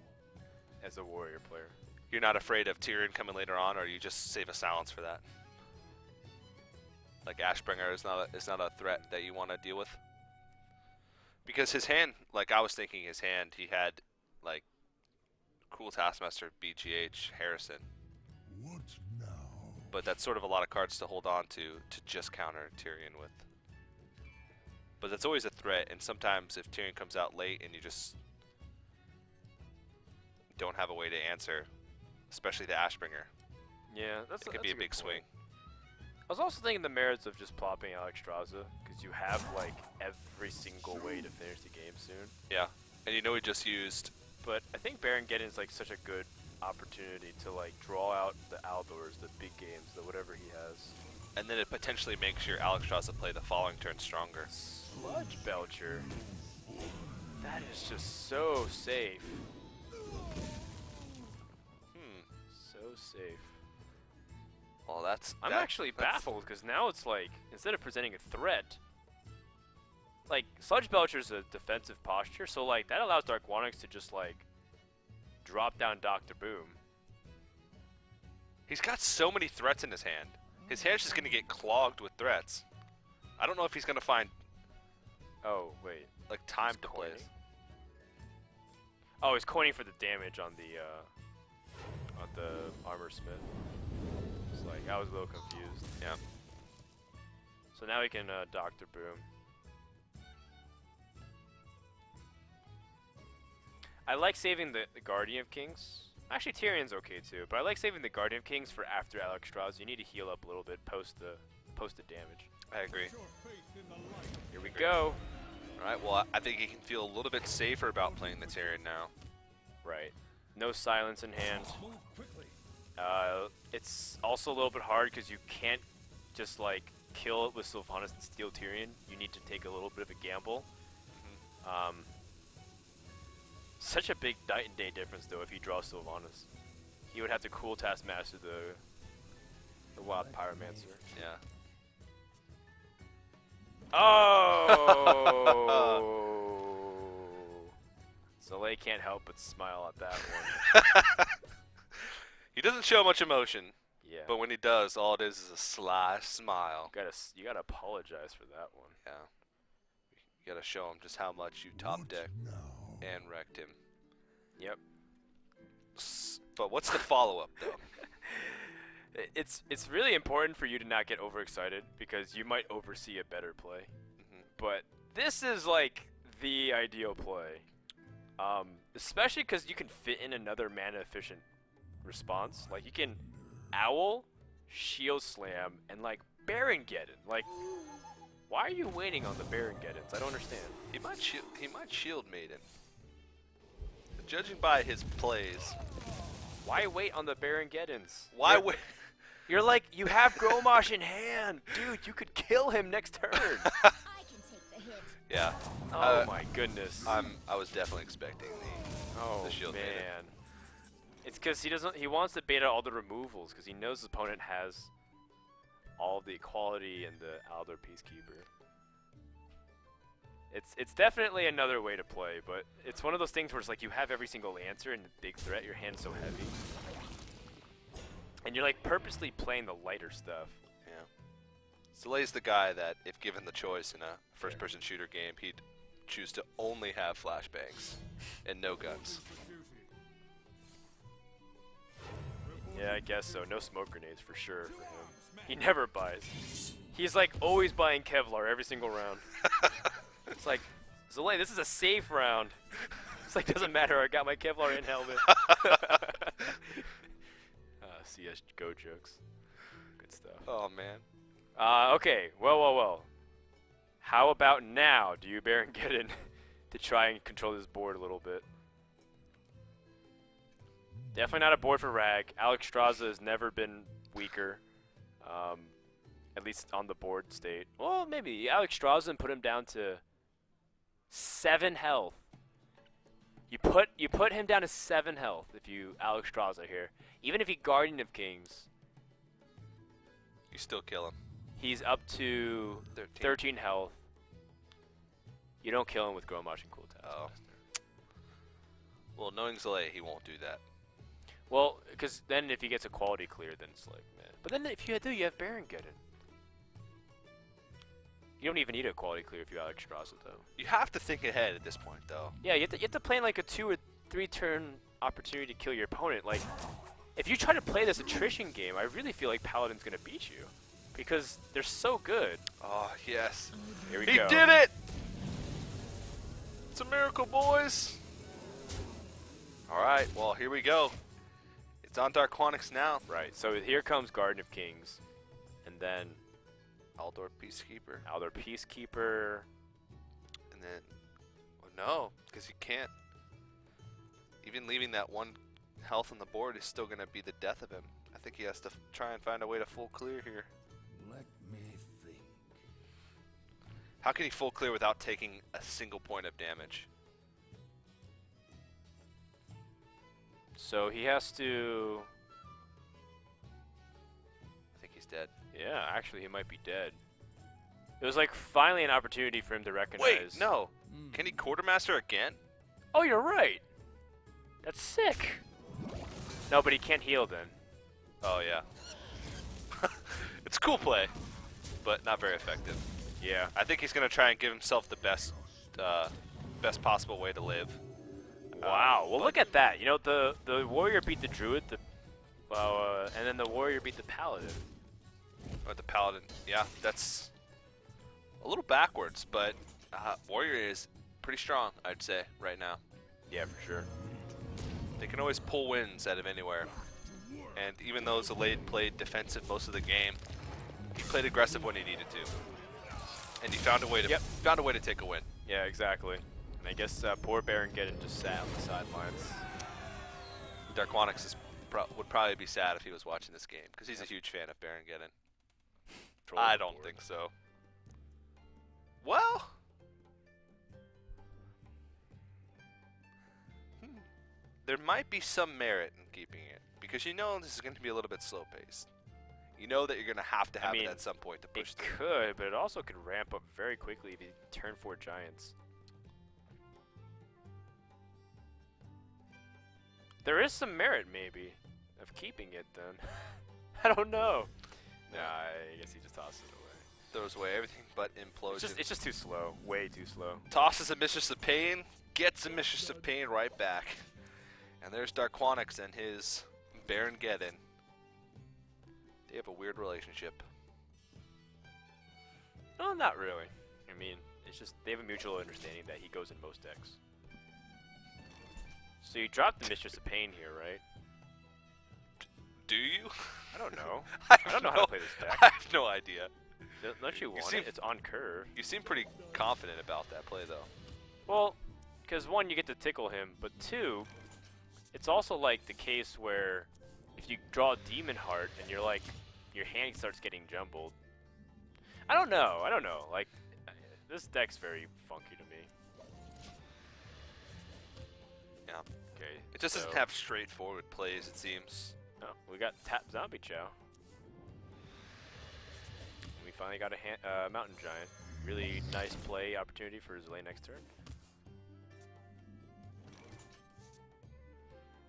as a warrior player. You're not afraid of Tyrion coming later on, or you just save a silence for that? Like Ashbringer is not a threat that you want to deal with? Because his hand, like I was thinking his hand, he had like Cool Taskmaster, BGH, Harrison. What now? But that's sort of a lot of cards to hold on to just counter Tyrion with. But that's always a threat, and sometimes if Tyrion comes out late and you just don't have a way to answer, especially the Ashbringer, Yeah, it could be a big swing. I was also thinking the merits of just plopping Alexstrasza, because you have like every single way to finish the game soon. Yeah, and you know he just used... But I think Barongeddon is like such a good opportunity to like draw out the Aldors, the big games, the whatever he has. And then it potentially makes your Alexstrasza play the following turn stronger. Sludge Belcher. That is just so safe. So safe. Well, that's... I'm actually baffled because now it's like, instead of presenting a threat, like Sludge Belcher's a defensive posture, so like that allows Darkwonyx to just like drop down Dr. Boom. He's got so many threats in his hand. His hand's just going to get clogged with threats. I don't know if he's going to find Oh, wait. like time He's to play. coining? Oh, he's coining for the damage on the armor smith. It's like, I was a little confused. Yeah. So now we can Dr. Boom. I like saving the Guardian of Kings. Actually, Tyrion's okay too, but I like saving the Guardian of Kings for after Alexstrasza. You need to heal up a little bit post the damage. I agree. Here we go. Alright, well, I think he can feel a little bit safer about playing the Tyrion now. Right. No silence in hand. It's also a little bit hard because you can't just like kill it with Sylvanas and steal Tyrion. You need to take a little bit of a gamble. Such a big night and day difference though if you draw Sylvanas. He would have to cool Taskmaster the Wild Pyromancer. Yeah. Oh! Zalae can't help but smile at that one. He doesn't show much emotion, Yeah. but when he does, all it is a sly smile. You gotta apologize for that one. Yeah. You gotta show him just how much you top What deck now? and wrecked him. Yep. But what's the follow-up, though? It's really important for you to not get overexcited because you might oversee a better play. But this is like the ideal play, especially because you can fit in another mana efficient response. Like you can Owl, Shield Slam, and like Baron Geddon. Like, why are you waiting on the Baron Geddons? I don't understand. He might shield Maiden. Judging by his plays. Why wait on the Baron Geddons? Why wait? You're like, you have Gromosh in hand. Dude, you could kill him next turn. I can take the hit. Yeah. Oh my goodness. I was definitely expecting Oh the shield man. Maiden. It's because he wants to bait out all the removals because he knows his opponent has all the equality and the Aldor Peacekeeper. It's definitely another way to play, but it's one of those things where it's like you have every single answer and the big threat, your hand's so heavy. And you're like purposely playing the lighter stuff. Yeah. Zalae's the guy that, if given the choice in a first-person shooter game, he'd choose to only have flashbangs and no guns. Yeah, I guess so. No smoke grenades for sure for him. He never buys. He's like always buying Kevlar every single round. It's like, Zalae, this is a safe round. It's like, doesn't matter, I got my Kevlar in helmet. CS Go jokes. Good stuff. Oh, man. Okay, well. How about now? Do you Baron get in to try and control this board a little bit? Definitely not a board for Rag. Alexstrasza has never been weaker. At least on the board state. Well, maybe Alexstrasza and put him down to 7 health. You put him down to 7 health if you Alexstrasza here. Even if he Guardian of Kings, You still kill him. he's up to 13 health. You don't kill him with Gromosh and Cool Oh. Taskmaster. Well, knowing Zalae, he won't do that. Well, because then if he gets a quality clear, then it's like, man. But then if you do, you have Baron Geddon. You don't even need a quality clear if you Alexstrasza, though. You have to think ahead at this point, though. Yeah, you have to plan like a 2 or 3 turn opportunity to kill your opponent. Like, if you try to play this attrition game, I really feel like Paladin's gonna beat you because they're so good. Oh, yes. Here we He go. did it! It's a miracle, boys! Alright, well, here we go. It's on Darkwonyx now. Right. So here comes Garden of Kings, and then Aldor Peacekeeper. Aldor Peacekeeper. And then, well, no, because you can't. Even leaving that 1 health on the board is still going to be the death of him. I think he has to try and find a way to full clear here. Let me think. How can he full clear without taking a single point of damage? So he has to. I think he's dead. Yeah, actually, he might be dead. It was like finally an opportunity for him to recognize. Wait, no. Can he quartermaster again? Oh, you're right. That's sick. No, but he can't heal then. Oh yeah. It's a cool play, but not very effective. Yeah. I think he's gonna try and give himself the best possible way to live. Wow. Well, but- look at that. You know, the warrior beat the druid, and then the warrior beat the paladin. Or the paladin. Yeah, that's a little backwards, but warrior is pretty strong, I'd say, right now. Yeah, for sure. They can always pull wins out of anywhere. And even though Zalae played defensive most of the game, he played aggressive when he needed to. And he found a way to take a win. Yeah, exactly. And I guess poor Baron Geddon just sat on the sidelines. Darkwonyx would probably be sad if he was watching this game, because he's a huge fan of Baron Geddon. I don't think so. Well, there might be some merit in keeping it, because you know this is going to be a little bit slow paced. You know that you're going to have mean, it at some point to push It through. could, but it also could ramp up very quickly if you turn 4 giants. There is some merit, maybe, of keeping it then. I don't know. Nah, I guess he just tosses it away. Throws away everything but implosion. It's just too slow. Way too slow. Tosses a Mistress of Pain, gets a Mistress of Pain right back. And there's Darkwonyx and his Baron Geddon. They have a weird relationship. No, not really. I mean, it's just they have a mutual understanding that he goes in most decks. So you drop the Mistress of Pain here, right? Do you? I don't know. I I don't know how to play this deck. I have no idea. Don't you want seem- it? It's on curve. You seem pretty confident about that play, though. Well, because 1, you get to tickle him, but 2, it's also like the case where if you draw a Demon Heart and you're like, your hand starts getting jumbled. I don't know. Like, this deck's very funky to me. Yeah. Okay. It just so- doesn't have straightforward plays, it seems. No, we got Tap Zombie Chow. We finally got a Mountain Giant. Really nice play opportunity for Zalae next turn.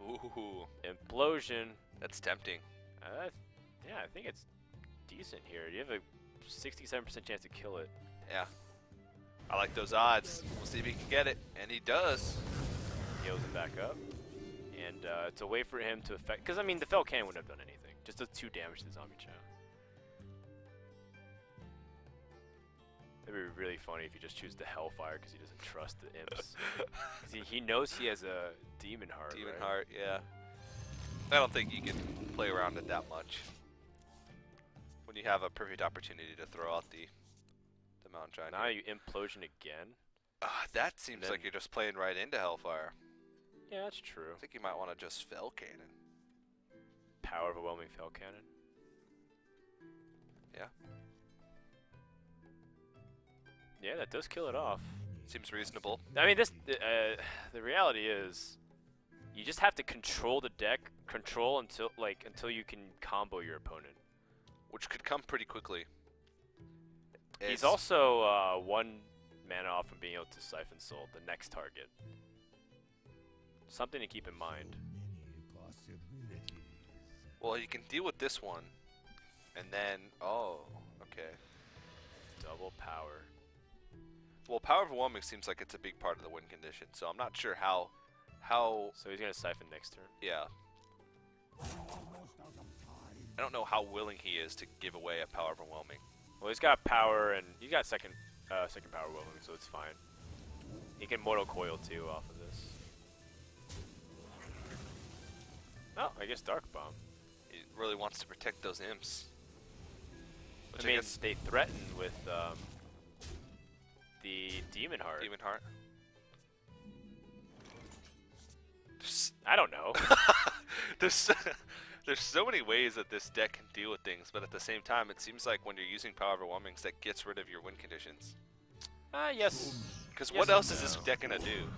Ooh, Implosion. that's tempting. Yeah, I think it's decent here. You have a 67% chance to kill it. Yeah. I like those odds. We'll see if he can get it. And he does. Heals it back up. And it's a way for him to affect... Because, I mean, the Fell Cannon wouldn't have done anything. Just does 2 damage to the Zombie Chow. That'd be really funny if you just choose the Hellfire because he doesn't trust the imps. 'Cause he knows he has a Demon Heart, Demon right? Heart, yeah. I don't think you can play around it that much. When you have a perfect opportunity to throw out the Mountain Giant. Now you Implosion again. That seems then- like you're just playing right into Hellfire. Yeah, that's true. I think you might want to just Fell Cannon. Power Overwhelming Fell Cannon. Yeah. Yeah, that does kill it off. Seems reasonable. I mean, the reality is, you just have to control the deck, until you can combo your opponent. Which could come pretty quickly. He's also 1 mana off from being able to Siphon Soul the next target. Something to keep in mind. Well, you can deal with this one. And then, oh, okay. Double power. Well, Power Overwhelming seems like it's a big part of the win condition, so I'm not sure how, So he's gonna Siphon next turn. yeah. I don't know how willing he is to give away a Power Overwhelming. Well, he's got power and he's got second power overwhelming, so it's fine. He can Mortal Coil too off of this. Oh, I guess Dark Bomb. He really wants to protect those imps. Which I mean, guess they threaten with the Demon Heart. Demon Heart. I don't know. There's so many ways that this deck can deal with things, but at the same time, it seems like when you're using Power Overwhelmings, that gets rid of your win conditions. Yes. Because Yes what and else is this no. deck gonna do?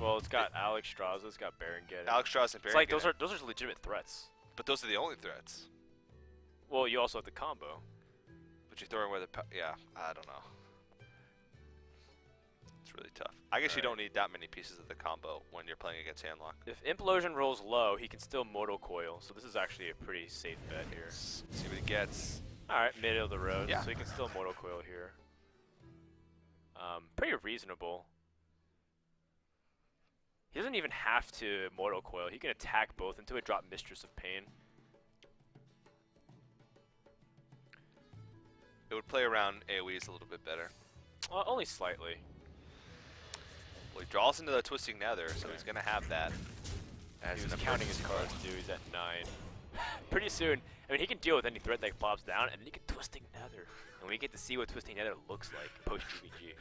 Well, it's got Alex Straza, it's got Baron Geddon. Alex Strauss and It's Baron like Geddon. those are legitimate threats. But those are the only threats. Well, you also have the combo. But you throw in where the yeah, I don't know. It's really tough. I guess you Alright. don't need that many pieces of the combo when you're playing against Handlock. If Implosion rolls low, he can still Mortal Coil, so this is actually a pretty safe bet here. See what he gets. Alright, middle of the road, Yeah. so he can still Mortal Coil here. Pretty reasonable. He doesn't even have to Mortal Coil. He can attack both into it, drop Mistress of Pain. It would play around AoEs a little bit better. Well, only slightly. Well, he draws into the Twisting Nether, so he's going to have that. As He was an counting his emergency cards, too. He's at 9. Pretty soon, I mean, he can deal with any threat that pops down, and then he can Twisting Nether. And we get to see what Twisting Nether looks like post-GVG.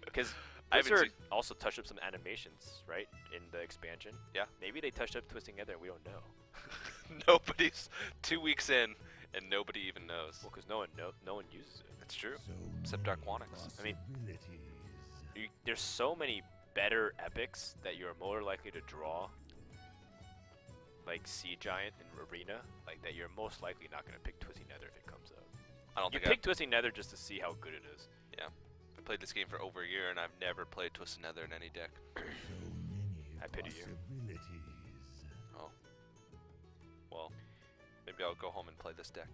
Because I haven't Blizzard seen- also touched up some animations, right, in the expansion. Yeah. Maybe they touched up Twisting Nether and we don't know. Nobody's 2 weeks in, and nobody even knows. Well, because no one uses it. It's true. So Except many Darkwonyx. I mean, possibilities. There's so many better epics that you're more likely to draw, like Sea Giant and Arena, like that you're most likely not going to pick Twisting Nether if it comes out. I don't You think pick Twisting Nether just to see how good it is. I've played this game for over a year, and I've never played Twisted Nether in any deck. So many I pity you. possibilities. Oh. Well, maybe I'll go home and play this deck.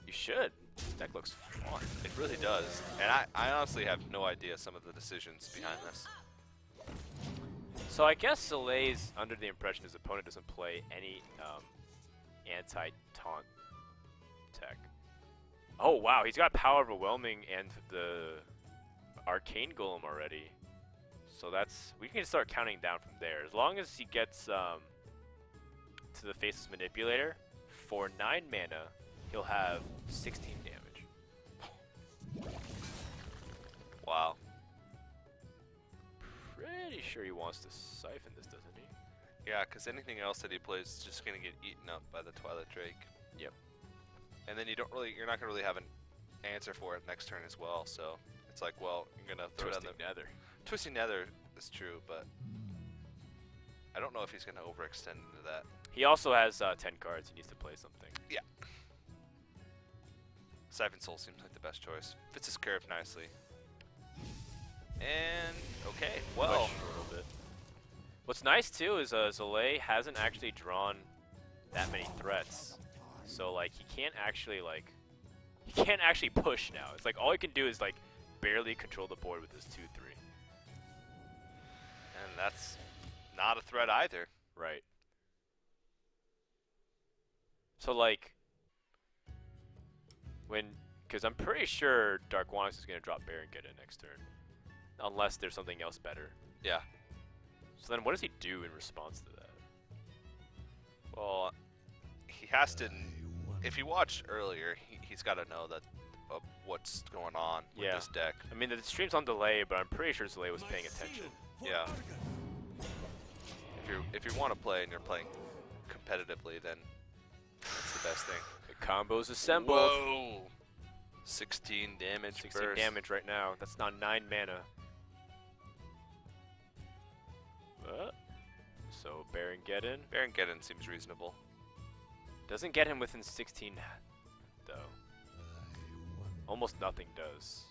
You should. This deck looks fun. It really does. And I honestly have no idea some of the decisions behind this. So I guess Zalae's under the impression his opponent doesn't play any anti-taunt tech. Oh wow, he's got Power Overwhelming and the Arcane Golem already. So we can start counting down from there. As long as he gets to the Faceless Manipulator, for 9 mana, he'll have 16 damage. Wow. Pretty sure he wants to siphon this, doesn't he? Yeah, because anything else that he plays is just going to get eaten up by the Twilight Drake. Yep. And then you're not going to really have an answer for it next turn as well, so it's like, well, you're going to throw Twisting down the... Nether. Twisting Nether is true, but I don't know if he's going to overextend into that. He also has 10 cards. He needs to play something. Siphon Soul seems like the best choice. Fits his curve nicely. And, okay, well... Push a little bit. What's nice too is Zalae hasn't actually drawn that many threats, so like he can't actually push now. It's like all he can do is like barely control the board with his 2/3. And that's not a threat either. Right. So like because I'm pretty sure Darkwonyx is gonna drop Baron Get in next turn, unless there's something else better. Yeah. So then what does he do in response to that? Well, he has to... If you watched earlier, he's got to know that what's going on with Yeah. this deck. I mean, the stream's on delay, but I'm pretty sure Zalae was paying attention. Yeah. If you want to play and you're playing competitively, then that's the best thing. The combo's assembled. Whoa! 16 damage 16 burst. damage right now. That's now 9 mana. So Baron Geddon Baron Geddon seems reasonable. doesn't get him within 16 though. Almost nothing does.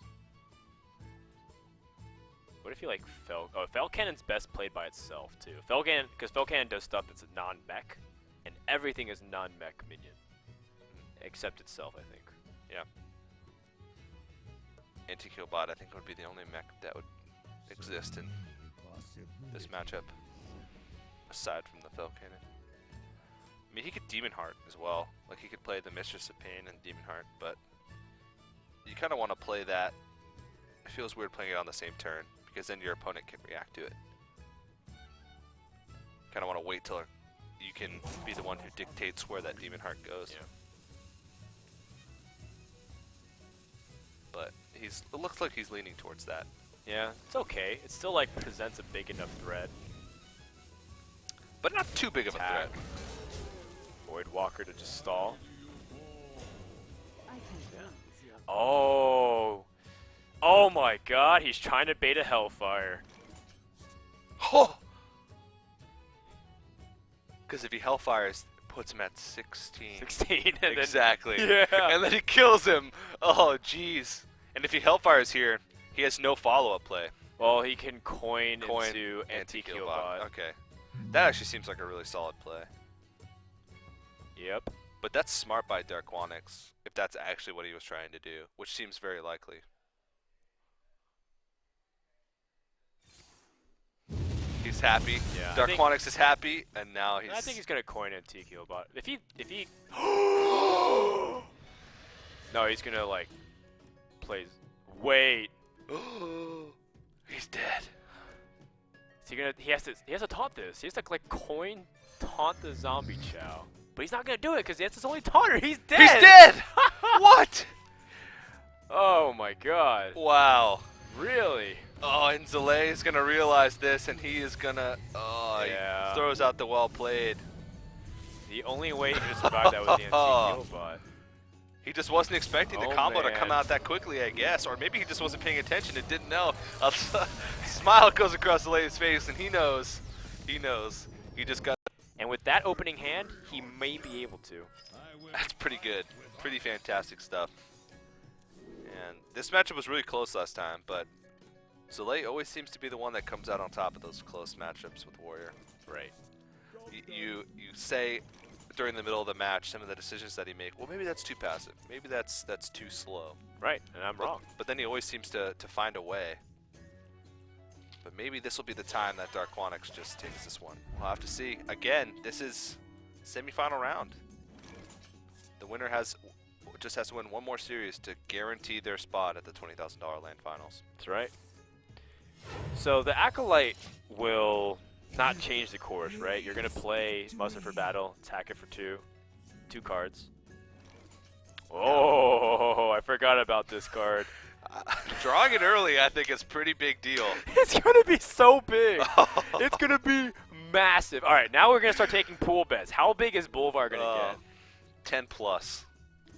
What if you like Fel Cannon's best played by itself too. Because Fel Cannon does stuff that's a non-mech, and everything is non-mech minion. Except itself, I think. Yeah. Anti-Kill Bot, I think, would be the only mech that would exist in this matchup, aside from the Fel Cannon. I mean, he could Demon Heart as well. Like, he could play the Mistress of Pain and Demon Heart, but you kind of want to play that. It feels weird playing it on the same turn, because then your opponent can react to it. Kind of want to wait till you can be the one who dictates where that Demon Heart goes. Yeah. But it looks like he's leaning towards that. Yeah, it's okay. It still like presents a big enough threat. But not too big of a Attack. threat. Void Walker to just stall. I can breathe. Oh. Oh my god, he's trying to bait a Hellfire. Oh! Because if he Hellfires, it puts him at 16. 16 and Exactly. then... Yeah. And then he kills him. Oh, jeez. And if he Hellfires here, he has no follow-up play. Well, he can coin Coin into Anti-Killbot. Anti-Killbot. Okay. That actually seems like a really solid play. Yep. But that's smart by Darkwonyx, if that's actually what he was trying to do, which seems very likely. He's happy. Yeah, Darkwonyx is happy, and now he's... I think he's gonna coin Anti-Killbot. If he no, he's gonna like play. Wait. He's dead. Is he gonna? He has to taunt this. He has to like coin taunt the zombie chow. But he's not gonna do it because that's his only taunter. He's dead. He's dead! What? Oh my god. Wow. Really? Oh, and Zalae is going to realize this, and he is going to... Oh, Yeah. he throws out the well played. The only way he could survive that was the Anti-Killbot. He just wasn't expecting the Oh, combo to come man. out that quickly, I guess. Or maybe he just wasn't paying attention and didn't know. A smile goes across Zalae's face, and he knows. He knows. He just got... And with that opening hand, he may be able to. That's pretty good. Pretty fantastic stuff. And this matchup was really close last time, but Zalae always seems to be the one that comes out on top of those close matchups with Warrior. Right. You say during the middle of the match some of the decisions that he makes, well, maybe that's too passive. Maybe that's too slow. Right, and I'm wrong. But then he always seems to find a way. But maybe this will be the time that Darkwonyx just takes this one. We'll have to see. Again, this is semifinal round. The winner just has to win one more series to guarantee their spot at the $20,000 LAN finals. That's right. So the Acolyte will not change the course, right? You're going to play Muster for Battle, attack it for 2 cards. Oh, I forgot about this card. Drawing it early, I think, is a pretty big deal. It's going to be so big. It's going to be massive. All right, now we're going to start taking pool bets. How big is Boulevard going to get? 10 plus.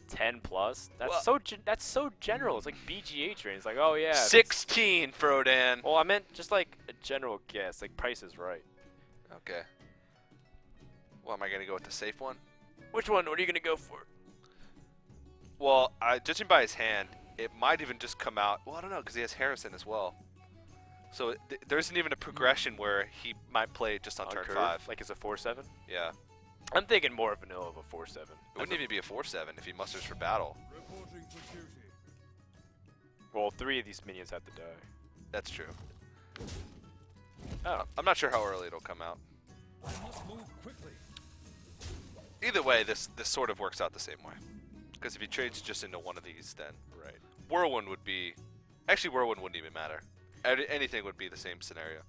10 plus? That's Well- that's so general. It's like BGH range. It's like, oh yeah. that's- 16, Frodan. Well, I meant just like a general guess. Like Price is Right. Okay. Well, am I going to go with the safe one? Which one? What are you going to go for? Well, judging by his hand, it might even just come out. Well, I don't know, because he has Harrison as well. So there isn't even a progression where he might play just on turn curve? 5. Like it's a 4/7? Yeah. I'm thinking more vanilla of a 4/7. It wouldn't even be a 4/7 if he musters for battle. Well, 3 of these minions have to die. That's true. Oh. I'm not sure how early it'll come out. Either way, this sort of works out the same way. Because if he trades just into one of these, then Right. Whirlwind would be... Actually, Whirlwind wouldn't even matter. Anything would be the same scenario.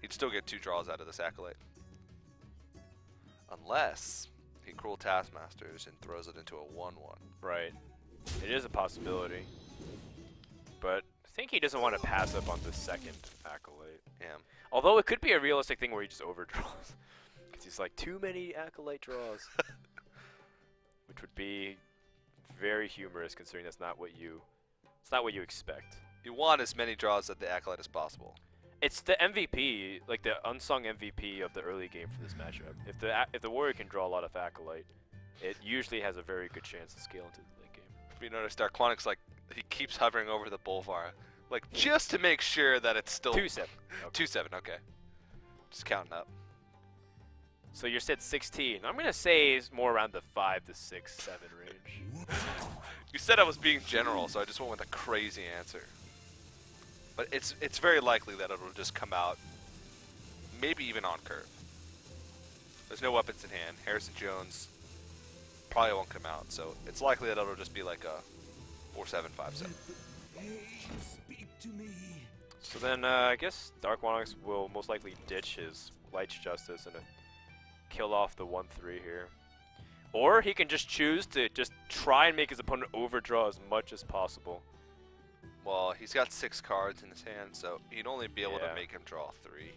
He'd still get 2 draws out of this Acolyte. Unless he Cruel Taskmasters and throws it into a 1/1. Right. It is a possibility. But I think he doesn't want to pass up on the second Acolyte. Yeah. Although it could be a realistic thing where he just overdraws. Because he's like, too many Acolyte draws. Which would be very humorous considering it's not what you expect. You want as many draws of the Acolyte as possible. It's the MVP, like the unsung MVP of the early game for this matchup. If the Warrior can draw a lot of Acolyte, it usually has a very good chance to scale into the late game. If you notice, Darkwonyx, like, he keeps hovering over the Bolvar, like, just to make sure that it's still... 2/7. Okay. 2/7, okay. Just counting up. So you said 16. I'm going to say it's more around the 5 to 6, 7 range. You said I was being general, so I just went with a crazy answer. But it's very likely that it'll just come out, maybe even on curve. There's no weapons in hand. Harrison Jones probably won't come out, so it's likely that it'll just be like a 4/7, 5/7. Speak to me. So then I guess Darkwonyx will most likely ditch his Light's Justice and kill off the 1/3 here. Or he can just choose to just try and make his opponent overdraw as much as possible. Well, he's got 6 cards in his hand, so he'd only be able to Yeah. make him draw 3.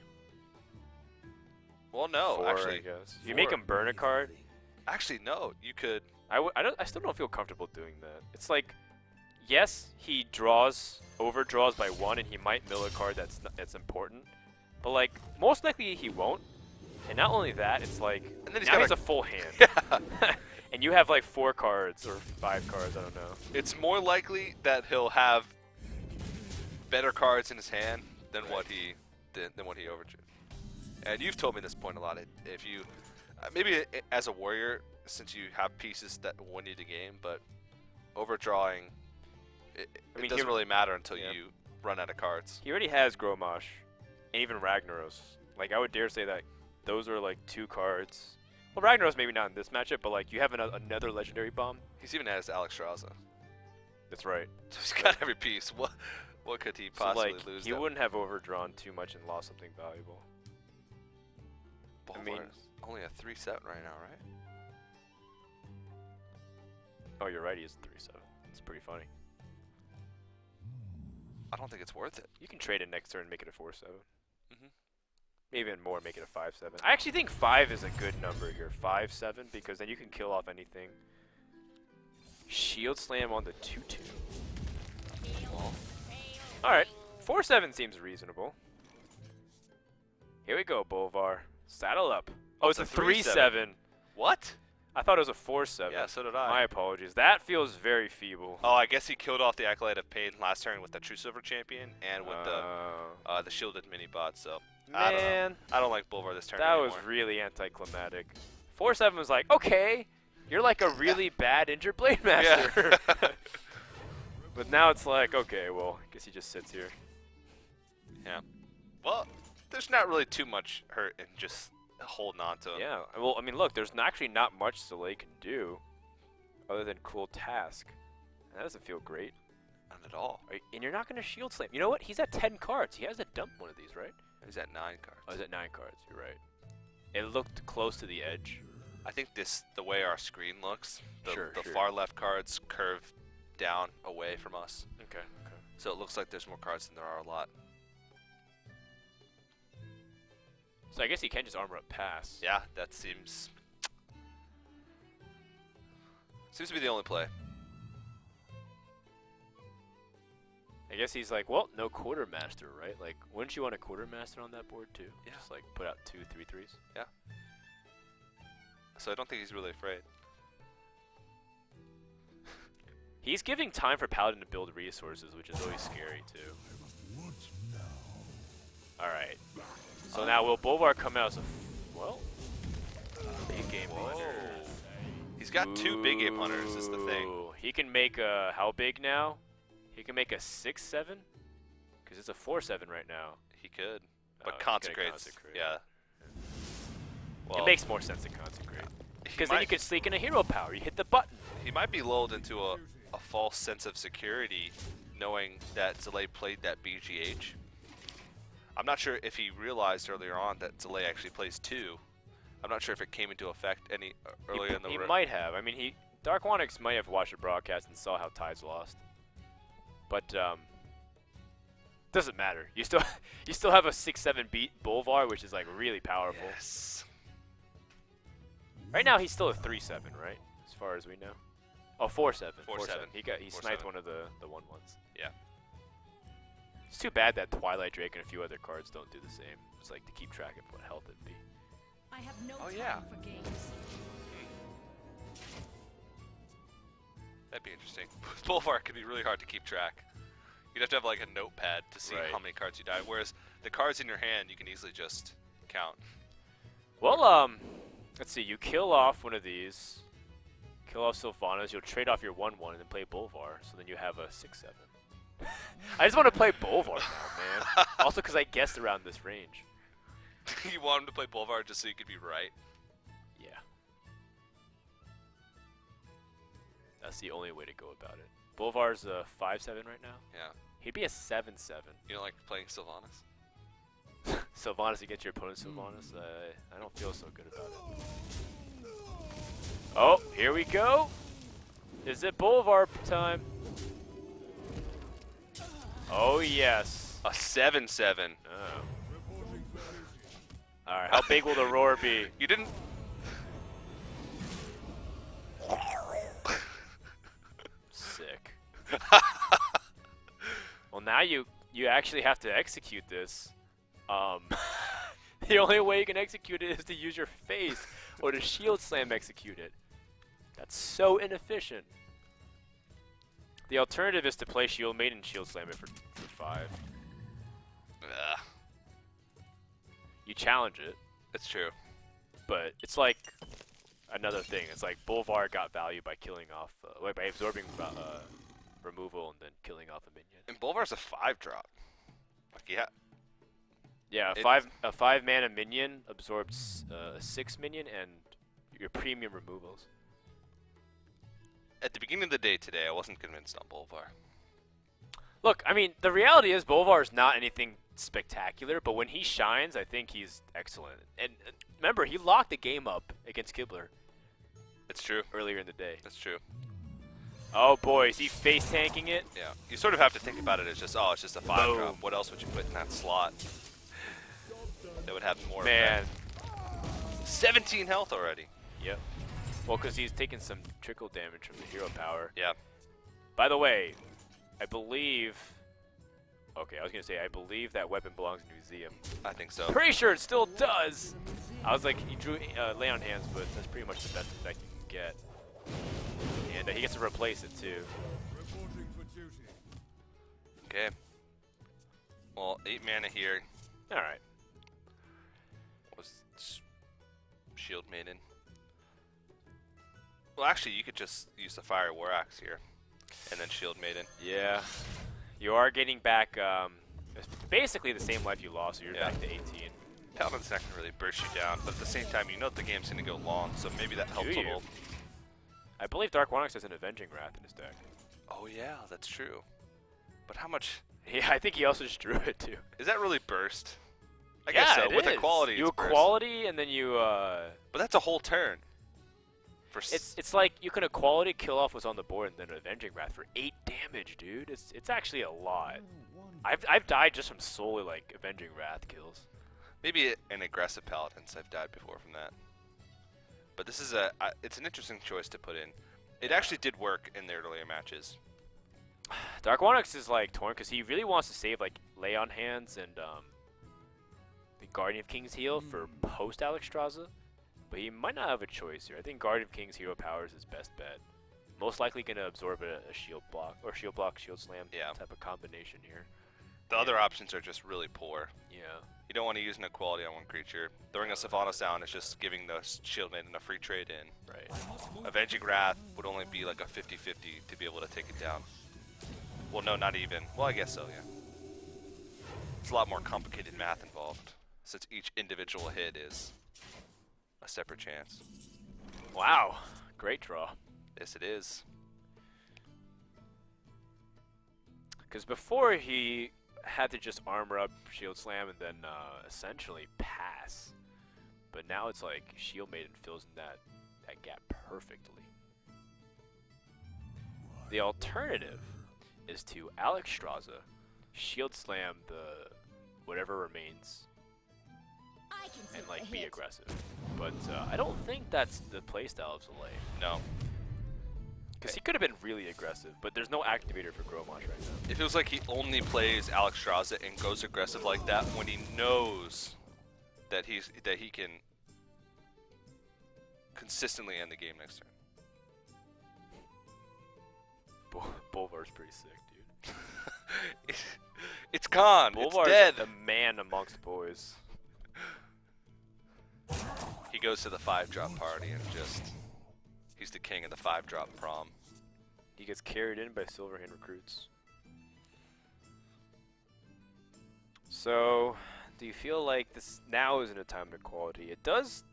Well, no, 4, actually. I guess. You make 4. him burn a card. Actually, no. You could... I still don't feel comfortable doing that. It's like, yes, he overdraws by 1, and he might mill a card that's important. But like, most likely he won't. And not only that, it's like, And then he's now got he's a- a full hand. Yeah. And you have like 4 cards or 5 cards, I don't know. It's more likely that he'll have better cards in his hand than what he overdrew. And you've told me this point a lot. If you maybe as a warrior, since you have pieces that win you the game, but overdrawing, it doesn't really matter until you run out of cards. He already has Gromosh, and even Ragnaros. Like, I would dare say that those are like 2 cards. Well, Ragnaros maybe not in this matchup, but like you have another legendary bomb. He's even has Alex Strauza. That's right. So he's got every piece. What could he possibly so, like, lose? He wouldn't have overdrawn too much and lost something valuable. I mean, only a 3-7 right now, right? Oh, you're right. He is 3-7. It's pretty funny. I don't think it's worth it. You can trade it next turn and make it a 4-7. Mhm. Maybe even more, make it a 5-7. I actually think 5 is a good number here. 5-7, because then you can kill off anything. Shield Slam on the 2-2. Alright. 4-7 seems reasonable. Here we go, Bolvar. Saddle up. Oh, it's a 3-7. What? I thought it was a 4-7. Yeah, so did I. My apologies. That feels very feeble. Oh, I guess he killed off the Acolyte of Pain last turn with the True Silver Champion and with the shielded mini bot. So Man, I don't like Bolvar this turn that anymore. was really anticlimactic. 4-7 was like, okay, you're like a really bad injured Blade Master. Yeah. But now it's like, okay, well, I guess he just sits here. Yeah. Well, there's not really too much hurt in just holding on to him. Yeah, well, I mean, look, there's actually not much Zalae can do other than cool task. And that doesn't feel great. Not at all. And you're not going to shield slam. You know what? He's at 10 cards. He has to dump one of these, right? He's at 9 cards. Oh, he's at 9 cards. You're right. It looked close to the edge. I think the way our screen looks, the Sure. far left cards curve down away from us. Okay. So it looks like there's more cards than there are a lot. So I guess he can just armor up pass. Yeah, that seems to be the only play. I guess he's like, well, no quartermaster, right? Like, wouldn't you want a quartermaster on that board too? Yeah. Just like put out 2 3/3s. Yeah. So I don't think he's really afraid. He's giving time for Paladin to build resources, which is always scary too. All right. So now will Bolvar come out as big game hunter? He's got 2 big game hunters is the thing. Ooh, he can make a, how big now? He can make a 6-7? Because it's a 4-7 right now. He could. Oh, But he's gonna consecrates. consecrate. Yeah. Well, It makes more sense to consecrate. he Because then you might- can sneak in a hero power. You hit the button. He might be lulled into a false sense of security knowing that Zalae played that BGH. I'm not sure if he realized earlier on that Zalae actually plays 2. I'm not sure if it came into effect any earlier in the He round. might have. I mean, Darkwonyx might have watched the broadcast and saw how Tides lost. But doesn't matter. You still have a 6-7 beat Bolvar, which is like really powerful. Yes. Right now he's still a 3-7, right? As far as we know. Oh, 4-7. 4-7. He sniped 4-7. one of the 1/1s. Yeah. It's too bad that Twilight Drake and a few other cards don't do the same. It's like to keep track of what health it'd be. I have no Oh, time yeah. for games. That'd be interesting. Bolvar could be really hard to keep track. You'd have to have like a notepad to see Right. how many cards you died. Whereas the cards in your hand, you can easily just count. Well, let's see. You kill off one of these. Kill off Sylvanas. You'll trade off your 1/1 and then play Bolvar. So then you have a 6-7. I just want to play Bolvar now, man. Also because I guessed around this range. You want him to play Bolvar just so you could be right. Yeah. That's the only way to go about it. Bolvar's a 5-7 right now. Yeah. He'd be a 7-7. You don't like playing Sylvanas? Sylvanas against your opponent, Sylvanas. I don't feel so good about it. Oh, here we go. Is it Bolvar time? Oh, yes. A 7-7. Oh. All right, how big will the roar be? You didn't. Sick. Well, now you actually have to execute this. The only way you can execute it is to use your face or to shield slam execute it. That's so inefficient. The alternative is to play shield maiden and shield slam it for 5. Ugh, You challenge it, it's true. but it's like another thing. It's like Bolvar got value by killing off, by absorbing removal and then killing off a minion. And Bolvar's a 5-drop. Like, yeah. Yeah, It- a 5-mana minion absorbs a 6 minion and your premium removals. At the beginning of the day today, I wasn't convinced on Bolvar. Look, I mean, the reality is Bolvar is not anything spectacular, but when he shines, I think he's excellent. And remember, he locked the game up against Kibler It's true. earlier in the day. That's true. Oh boy, is he face tanking it? Yeah. You sort of have to think about it as just, oh, it's just a 5-drop. Boom. What else would you put in that slot that would have more Man, effect? 17 health already. yep. Well, because he's taking some trickle damage from the hero power. Yeah. By the way, I believe... Okay, I was going to say, I believe that weapon belongs in museum. I think so. Pretty sure it still does! I was like, he drew lay on hands, but that's pretty much the best effect you can get. And he gets to replace it, too. Reporting for duty. Okay. Well, 8 mana here Alright. was Shield Maiden. Well, actually, you could just use the Fire War Axe here, and then Shield Maiden. Yeah. You are getting back it's basically the same life you lost, so you're Yeah. back to 18. Paladin's not gonna really burst you down, but at the same time, you know the game's gonna go long, so maybe that helps a you? little. I believe Darkwonyx has an Avenging Wrath in his deck. Oh yeah, that's true. But how much Yeah, I think he also just drew it, too. is that really burst? I Yeah, guess so. it With is. equality, You it's burst. equality, and then you, But that's a whole turn. For It's like you can equality kill off what's on the board and then Avenging Wrath for 8 damage, dude. It's actually a lot. I've died just from solely like Avenging Wrath kills. maybe an aggressive Paladins. I've died before from that. But this is it's an interesting choice to put in. It actually did work in the earlier matches. Darkwonyx is like torn because he really wants to save like Lay on Hands and the Guardian of King's Heal for post Alexstrasza, but he might not have a choice here. I think Guardian of King's Hero Power is his best bet. Most likely going to absorb a shield block or shield block, shield slam type of combination here. The other options are just really poor. Yeah. You don't want to use an equality on one creature. Throwing a Sylvanas down is just giving the Shield Maiden a free trade in. Right. Avenging Wrath would only be like a 50-50 to be able to take it down. Well, no, not even. Well, I guess so, yeah. It's a lot more complicated math involved, since each individual hit is a separate chance. Wow. Great draw. Yes, it is. Because before he had to just armor up, shield slam, and then essentially pass. But now it's like Shield Maiden fills in that gap perfectly. The alternative is to Alexstrasza, shield slam the whatever remains, I can and take like the be hit. aggressive. But I don't think that's the playstyle of Zalae. No. Because he could have been really aggressive, but there's no activator for Grommash right now. It feels like he only plays Alexstrasza and goes aggressive like that when he knows that he can consistently end the game next turn. Bolvar's pretty sick, dude. It's gone. Bolvar's It's dead. a man amongst boys. He goes to the 5-drop party and he's the king of the 5-drop prom. He gets carried in by Silverhand recruits. So, do you feel like this now isn't a time to quality? It does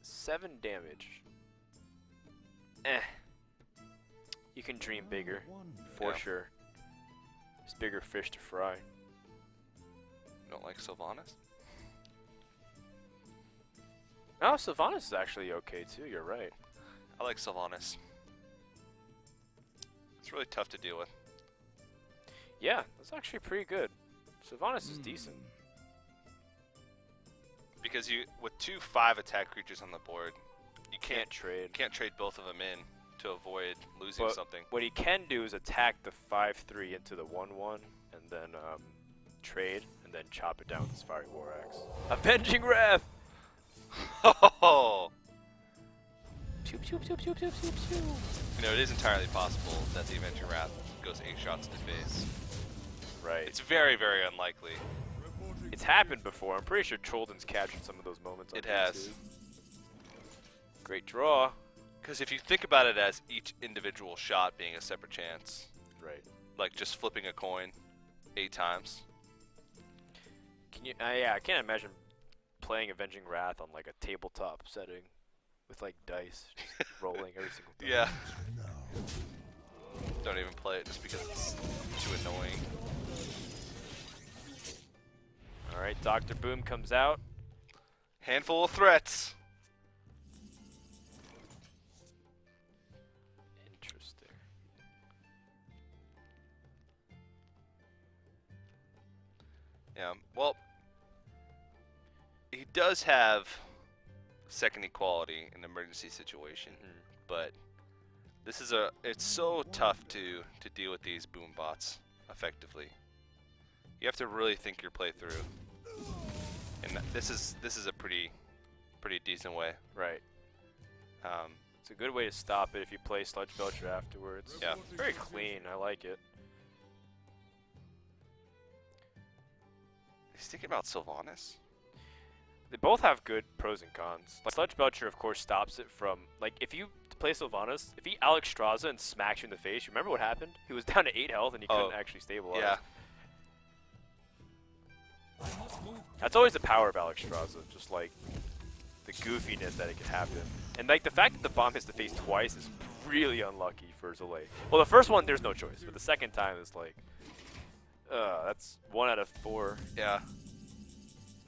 7 damage. You can dream bigger, for Yeah. sure. There's bigger fish to fry. You don't like Sylvanas? Oh, Sylvanas is actually okay too, you're right. I like Sylvanas. It's really tough to deal with. Yeah, that's actually pretty good. Sylvanas is decent. Because with 2 5-attack creatures on the board, you Can't trade. can't trade both of them in to avoid losing But something. what he can do is attack the 5/3 into the 1/1, and then trade, and then chop it down with his Fiery War Axe. Avenging Wrath! Oh! Pew, pew, pew, pew, pew, pew, pew. You know, it is entirely possible that the Avenging Wrath goes 8 shots to face. Right. It's very, very unlikely. It's happened before. I'm pretty sure Trolden's captured some of those moments. On It has. YouTube. Great draw. Because if you think about it as each individual shot being a separate chance, Right. like just flipping a coin 8 times. Can you? Yeah, I can't imagine playing Avenging Wrath on like a tabletop setting with like dice just rolling every single time. Yeah. Don't even play it just because it's too annoying. All right, Dr. Boom comes out. Handful of threats. Interesting. Yeah, well, he does have second equality in an emergency situation, but this is it's so tough to deal with these boom bots effectively. You have to really think your play through, and this is a pretty decent way. Right. It's a good way to stop it if you play Sludge Belcher afterwards. Yeah. Very clean. I like it. He's thinking about Sylvanas. They both have good pros and cons. Like Sludge Belcher, of course, stops it from like if you play Sylvanas, if he Alex Straza and smacks you in the face, you remember what happened? He was down to 8 health and he couldn't actually stabilize. Yeah. That's always the power of Alex Straza, just like the goofiness that it can happen. And like the fact that the bomb hits the face twice is really unlucky for Zalae. Well, the first one there's no choice, but the second time is like, that's 1 out of 4. Yeah.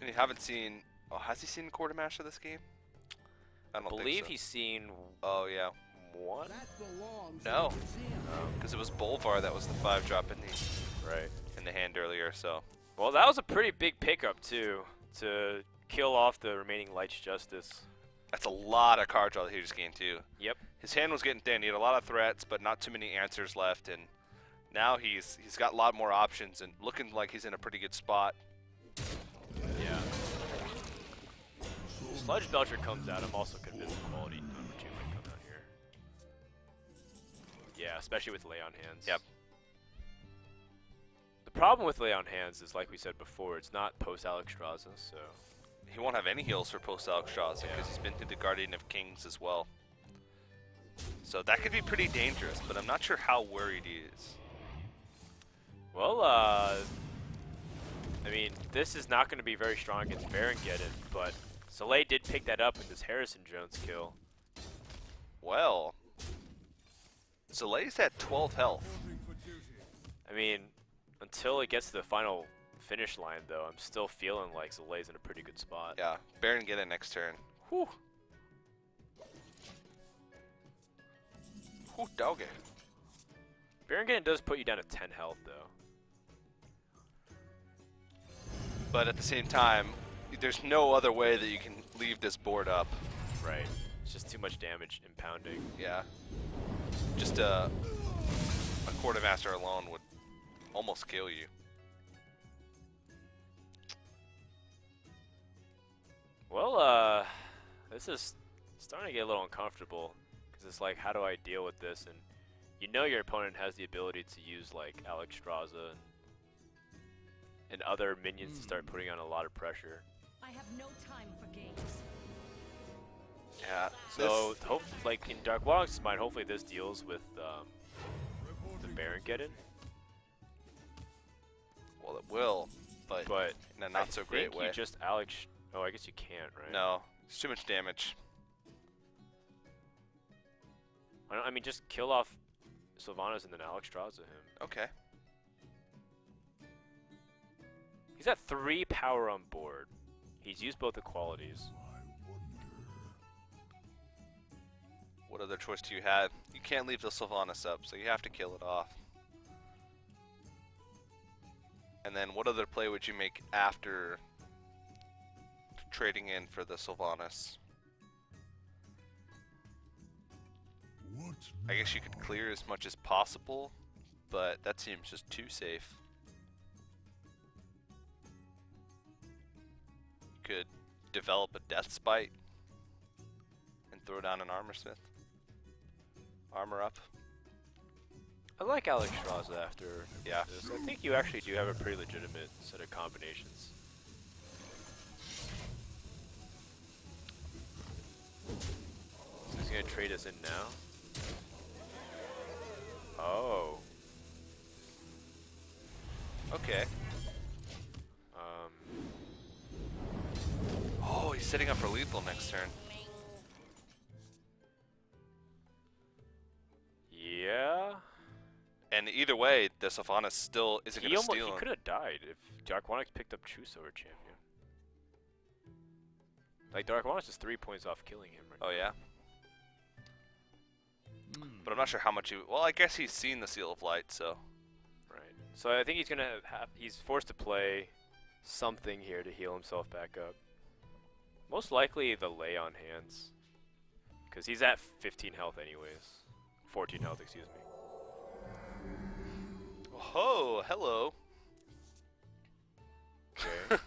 And you haven't seen. Oh, has he seen the Quartermaster this game? I don't believe think so. he's seen Oh yeah. 1. No. Because it was Bolvar that was the 5-drop Right. in the hand earlier. So. Well, that was a pretty big pickup too to kill off the remaining Light's Justice. That's a lot of card draw that he just gained too. Yep. His hand was getting thin. He had a lot of threats, but not too many answers left. And now he's got a lot more options and looking like he's in a pretty good spot. Yeah. Sludge Belcher comes out. I'm also convinced quality number 2 might come out here. Yeah, especially with Lay on Hands. Yep. The problem with Lay on Hands is, like we said before, it's not post Alex Straza, so. He won't have any heals for post Alex Straza because he's been through the Guardian of Kings as well. So that could be pretty dangerous, but I'm not sure how worried he is. Well, I mean, this is not going to be very strong against Baron Geddon, but Zalae did pick that up with this Harrison Jones kill. Well, Zalae's at 12 health. I mean, until it gets to the final finish line, though, I'm still feeling like Zalae's in a pretty good spot. Yeah, Baron get it next turn. Whew. Whew, doggy. Baron Geddon does put you down to 10 health, though. But at the same time, there's no other way that you can leave this board up. Right. It's just too much damage impounding. Yeah. Just a Quartermaster alone would almost kill you. Well, this is starting to get a little uncomfortable because it's like, how do I deal with this? And you know your opponent has the ability to use like Alex Straza and other minions to start putting on a lot of pressure. I have no time for games. Yeah. So, like in Darkwonyx's mind, hopefully this deals with the Baron Geddon. Well, it will, but in a not so great way. You just Alex. Oh, I guess you can't, right? No, it's too much damage. I mean, just kill off Sylvanas and then Alex Straza him. Okay. He's at 3 power on board. He's used both the qualities. What other choice do you have? You can't leave the Sylvanas up, so you have to kill it off. And then what other play would you make after trading in for the Sylvanas? I guess you could clear as much as possible, but that seems just too safe. You could develop a Death Spite and throw down an Armor Smith. Armor up. I like Alex Straza after Yeah. this. I think you actually do have a pretty legitimate set of combinations. So he's gonna trade us in now. Oh. Okay. Um. Oh, he's setting up for lethal next turn. Yeah. And either way, the Sylvanas still isn't going to steal He him. could have died if Darkwonyx picked up Truce over champion. Like Darkwonyx is 3 points off killing him right Oh yeah. But I'm not sure how much he. Well, I guess he's seen the Seal of Light, so. Right. So I think he's gonna have. He's forced to play something here to heal himself back up. Most likely the lay on hands, because he's at 15 health anyways. 14 health, excuse me. Oh, hello. Okay.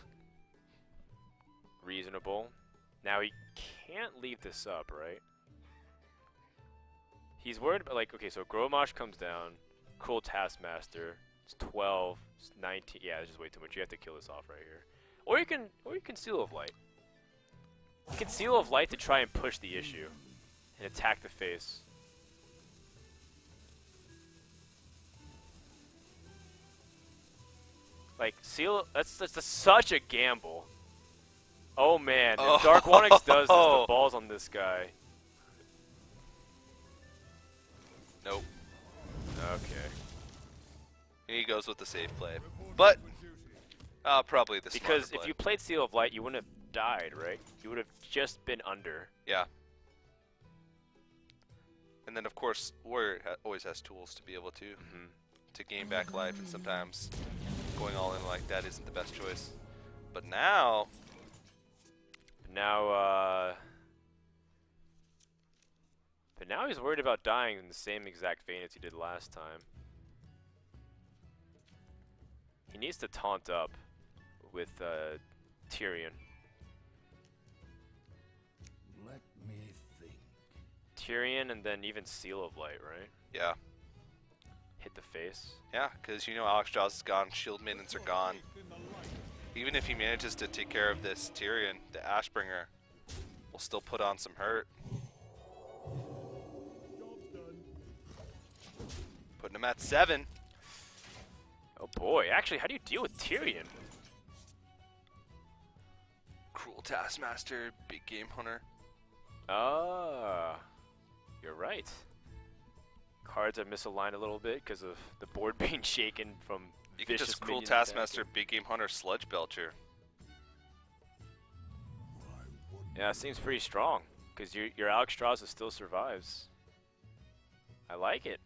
Reasonable. Now he can't leave this up, right? He's worried about, like, okay, so Gromosh comes down, Cruel Taskmaster, it's 12, it's 19, yeah, it's just way too much. You have to kill this off right here. Or you can Seal of Light. You can Seal of Light to try and push the issue and attack the face. Like, Seal, that's such a gamble. Oh man, if Darkwonyx does this, the balls on this guy. Nope. Okay. And he goes with the safe play. But probably the Because smarter if play. you played Seal of Light, you wouldn't have died, right? You would have just been under. Yeah. And then of course Warrior always has tools to be able to gain back life, and sometimes going all in like that isn't the best choice. But now but now he's worried about dying in the same exact vein as he did last time. He needs to taunt up with Tyrion. Let me think. Tyrion and then even Seal of Light, right? yeah. Hit the face. Yeah, because you know Alex Jaws is gone, Shield Maidens are gone. Even if he manages to take care of this Tyrion, the Ashbringer will still put on some hurt. Putting him at 7. Oh boy, actually, how do you deal with Tyrion? Cruel Taskmaster, big game hunter. Ah, you're right. Cards are misaligned a little bit because of the board being shaken from You can vicious just Cruel minions Taskmaster, attacking. big game hunter, Sludge Belcher. Yeah, it seems pretty strong because your Alex Straza still survives. I like it.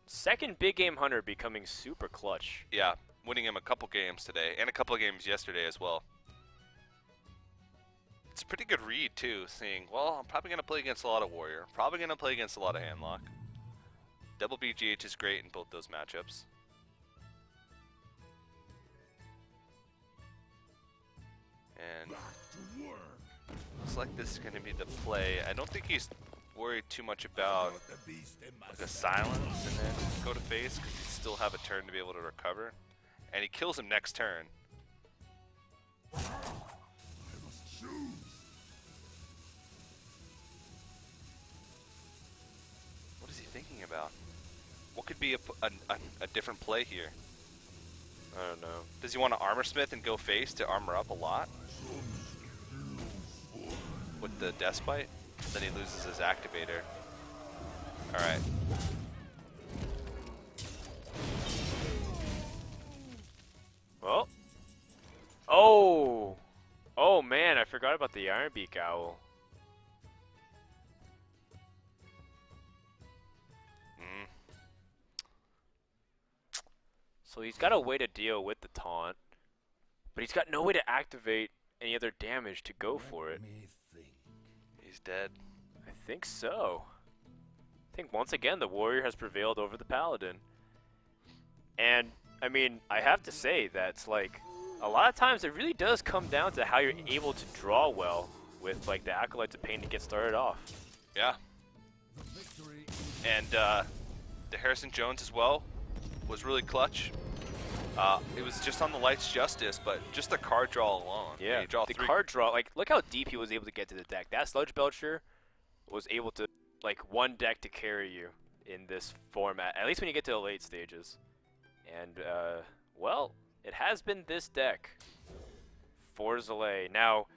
Second big game hunter becoming super clutch. Yeah, winning him a couple games today, and a couple of games yesterday as well. It's a pretty good read too, seeing, well, I'm probably going to play against a lot of Warrior, probably going to play against a lot of Handlock. Double BGH is great in both those matchups. And looks like this is going to be the play. I don't think he's worried too much about like a silence and then go to face, because he still have a turn to be able to recover. And he kills him next turn. What is he thinking about? What could be a different play here? I don't know. Does he want to Armor Smith and go face to armor up a lot? With the Despite? Then he loses his activator. Alright. Well. Oh! Oh man, I forgot about the Ironbeak Owl. So he's got a way to deal with the taunt, but he's got no way to activate any other damage to go for it. He's dead. I think so. I think once again the Warrior has prevailed over the Paladin. And, I mean, I have to say that's like, a lot of times it really does come down to how you're able to draw well with like the Acolytes of Pain to get started off. Yeah. And The Harrison Jones as well was really clutch. It was just on the Light's Justice, but just the card draw alone. Yeah, you draw the 3 card draw, like, look how deep he was able to get to the deck. That Sludge Belcher was able to, like, one deck to carry you in this format, at least when you get to the late stages. And, well, it has been this deck for Zalae. Now,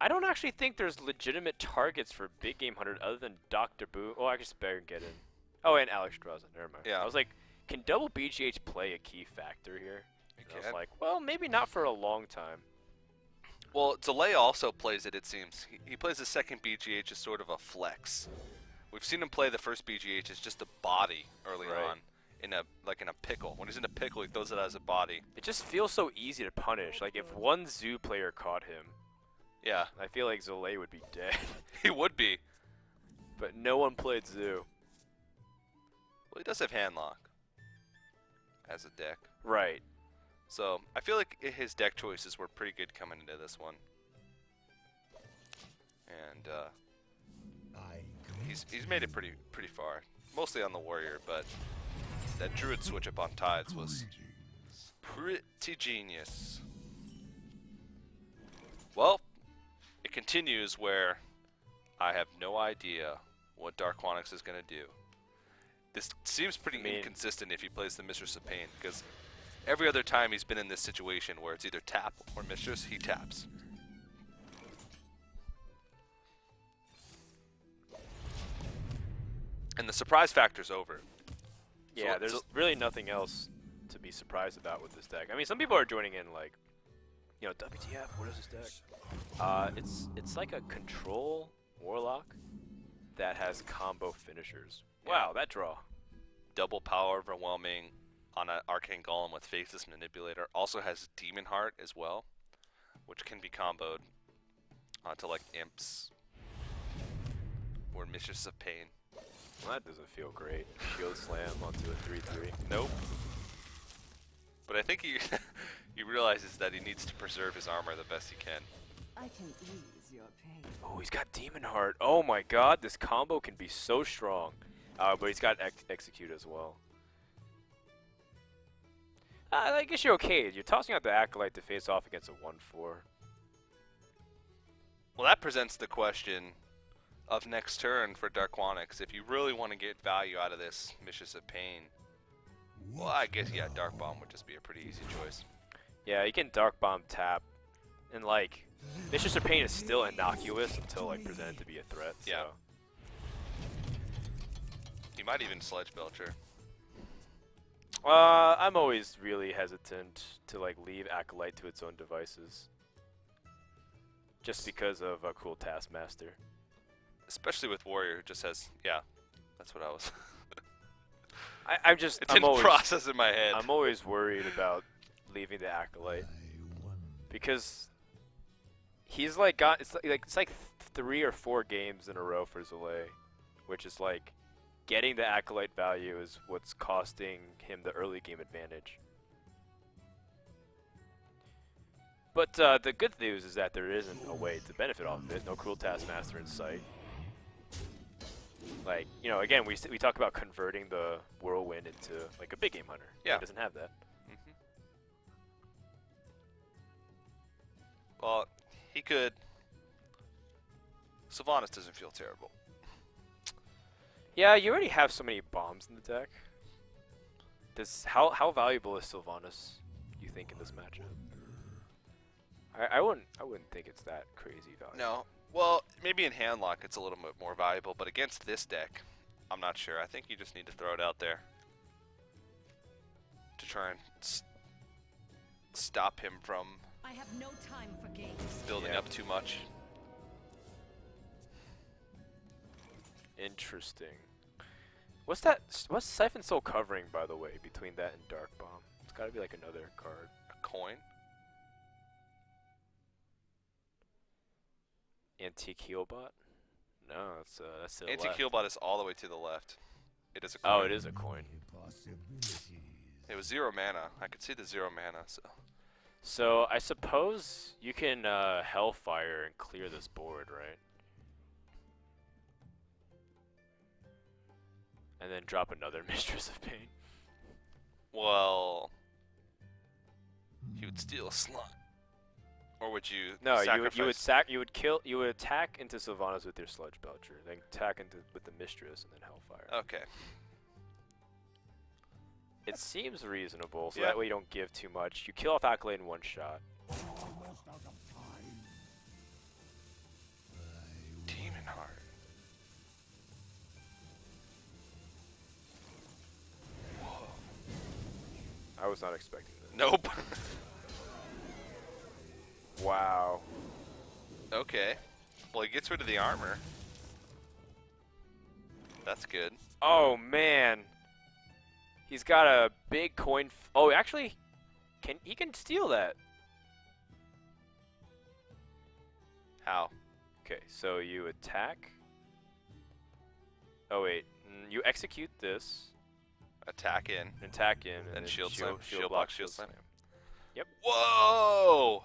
I don't actually think there's legitimate targets for Big Game Hunter other than Dr. Boo. Oh, I guess better get in. Oh, and Alex Draza. Never mind. Yeah. I was like, can double BGH play a key factor here? It And I was can. like, well, maybe not for a long time. Well, Zalae also plays it seems. He plays the second BGH as sort of a flex. We've seen him play the first BGH as just a body early Right. on, in a pickle. When he's in a pickle, he throws it as a body. It just feels so easy to punish. Like, if one Zoo player caught him, Yeah, I feel like Zalae would be dead. he would be. But no one played Zoo. Well, he does have handlock as a deck. Right. So, I feel like his deck choices were pretty good coming into this one. And he's made it pretty far. Mostly on the Warrior, but that Druid switch up on Tides was pretty genius. Well, it continues where I have no idea what Darkwonyx is going to do. This seems pretty inconsistent if he plays the Mistress of Pain, because every other time he's been in this situation where it's either tap or Mistress, he taps. And the surprise factor's over. Yeah, So- there's so- really nothing else to be surprised about with this deck. I mean, some people are joining in like, you know, WTF, what is this deck? It's like a control warlock that has combo finishers. Yeah. Wow, that draw. Double power overwhelming on an Arcane Golem with Faceless Manipulator. Also has Demon Heart as well, which can be comboed onto like Imps or Mistress of Pain. Well, that doesn't feel great. Shield slam onto a 3/3. Nope. But I think he he realizes that he needs to preserve his armor the best he can. I can ease your pain. Oh, he's got Demon Heart. Oh my god, this combo can be so strong. But he's got Execute as well. I guess you're okay. You're tossing out the Acolyte to face off against a 1/4. Well, that presents the question of next turn for Darkwonyx. If you really want to get value out of this Mistress of Pain, well, I guess, yeah, Dark Bomb would just be a pretty easy choice. Yeah, you can Dark Bomb tap. And like, Mistress of Pain is still innocuous until like presented to be a threat. Yeah. So. You might even Sledge Belcher. I'm always really hesitant to like leave Acolyte to its own devices. Just because of a cool Taskmaster. Especially with Warrior, who just has, yeah, that's what I was. I'm just, It I'm didn't always, process in my head. I'm always worried about leaving the Acolyte. Because he's like got, it's like 3 or 4 games in a row for Zalae. Which is like, getting the Acolyte value is what's costing him the early game advantage. But the good news is that there isn't a way to benefit off of it. No Cruel Taskmaster in sight. Like, you know, again, we talk about converting the Whirlwind into like a big game hunter. Yeah. He doesn't have that. Mhm. Well, he could. Sylvanas doesn't feel terrible. Yeah, you already have so many bombs in the deck. How valuable is Sylvanas, you think, in this matchup? I wouldn't think it's that crazy valuable. No. Well, maybe in Handlock it's a little bit more valuable, but against this deck, I'm not sure. I think you just need to throw it out there to try and stop him from I have no time for games. building Yeah. up too much. Interesting. What's that? What's Siphon Soul covering, by the way, between that and Dark Bomb? It's got to be like another card. A coin? Antique Healbot? No, that's to the Antique left. Healbot is all the way to the left. It is a coin. Oh, it is a coin. It was 0 mana. I could see the 0 mana, so. So I suppose you can Hellfire and clear this board, right? And And then drop another Mistress of Pain. Well, he would steal a slot. Or would you No, sacrifice? you would attack into Sylvanas with your Sludge Belcher, then attack into with the Mistress and then Hellfire. Okay. It seems reasonable, so Yeah. that way you don't give too much. You kill off Accolade in one shot. Almost out of time. Demon Heart. I was not expecting that. Nope. Wow. Okay. Well, he gets rid of the armor. That's good. Oh man. He's got a big coin. Oh, actually, he can steal that. How? Okay, so you attack. Oh wait, you execute this, Attack in. attack in, and Then then shield shield, slam, shield shield block, block, shield slam. Whoa! Whoa!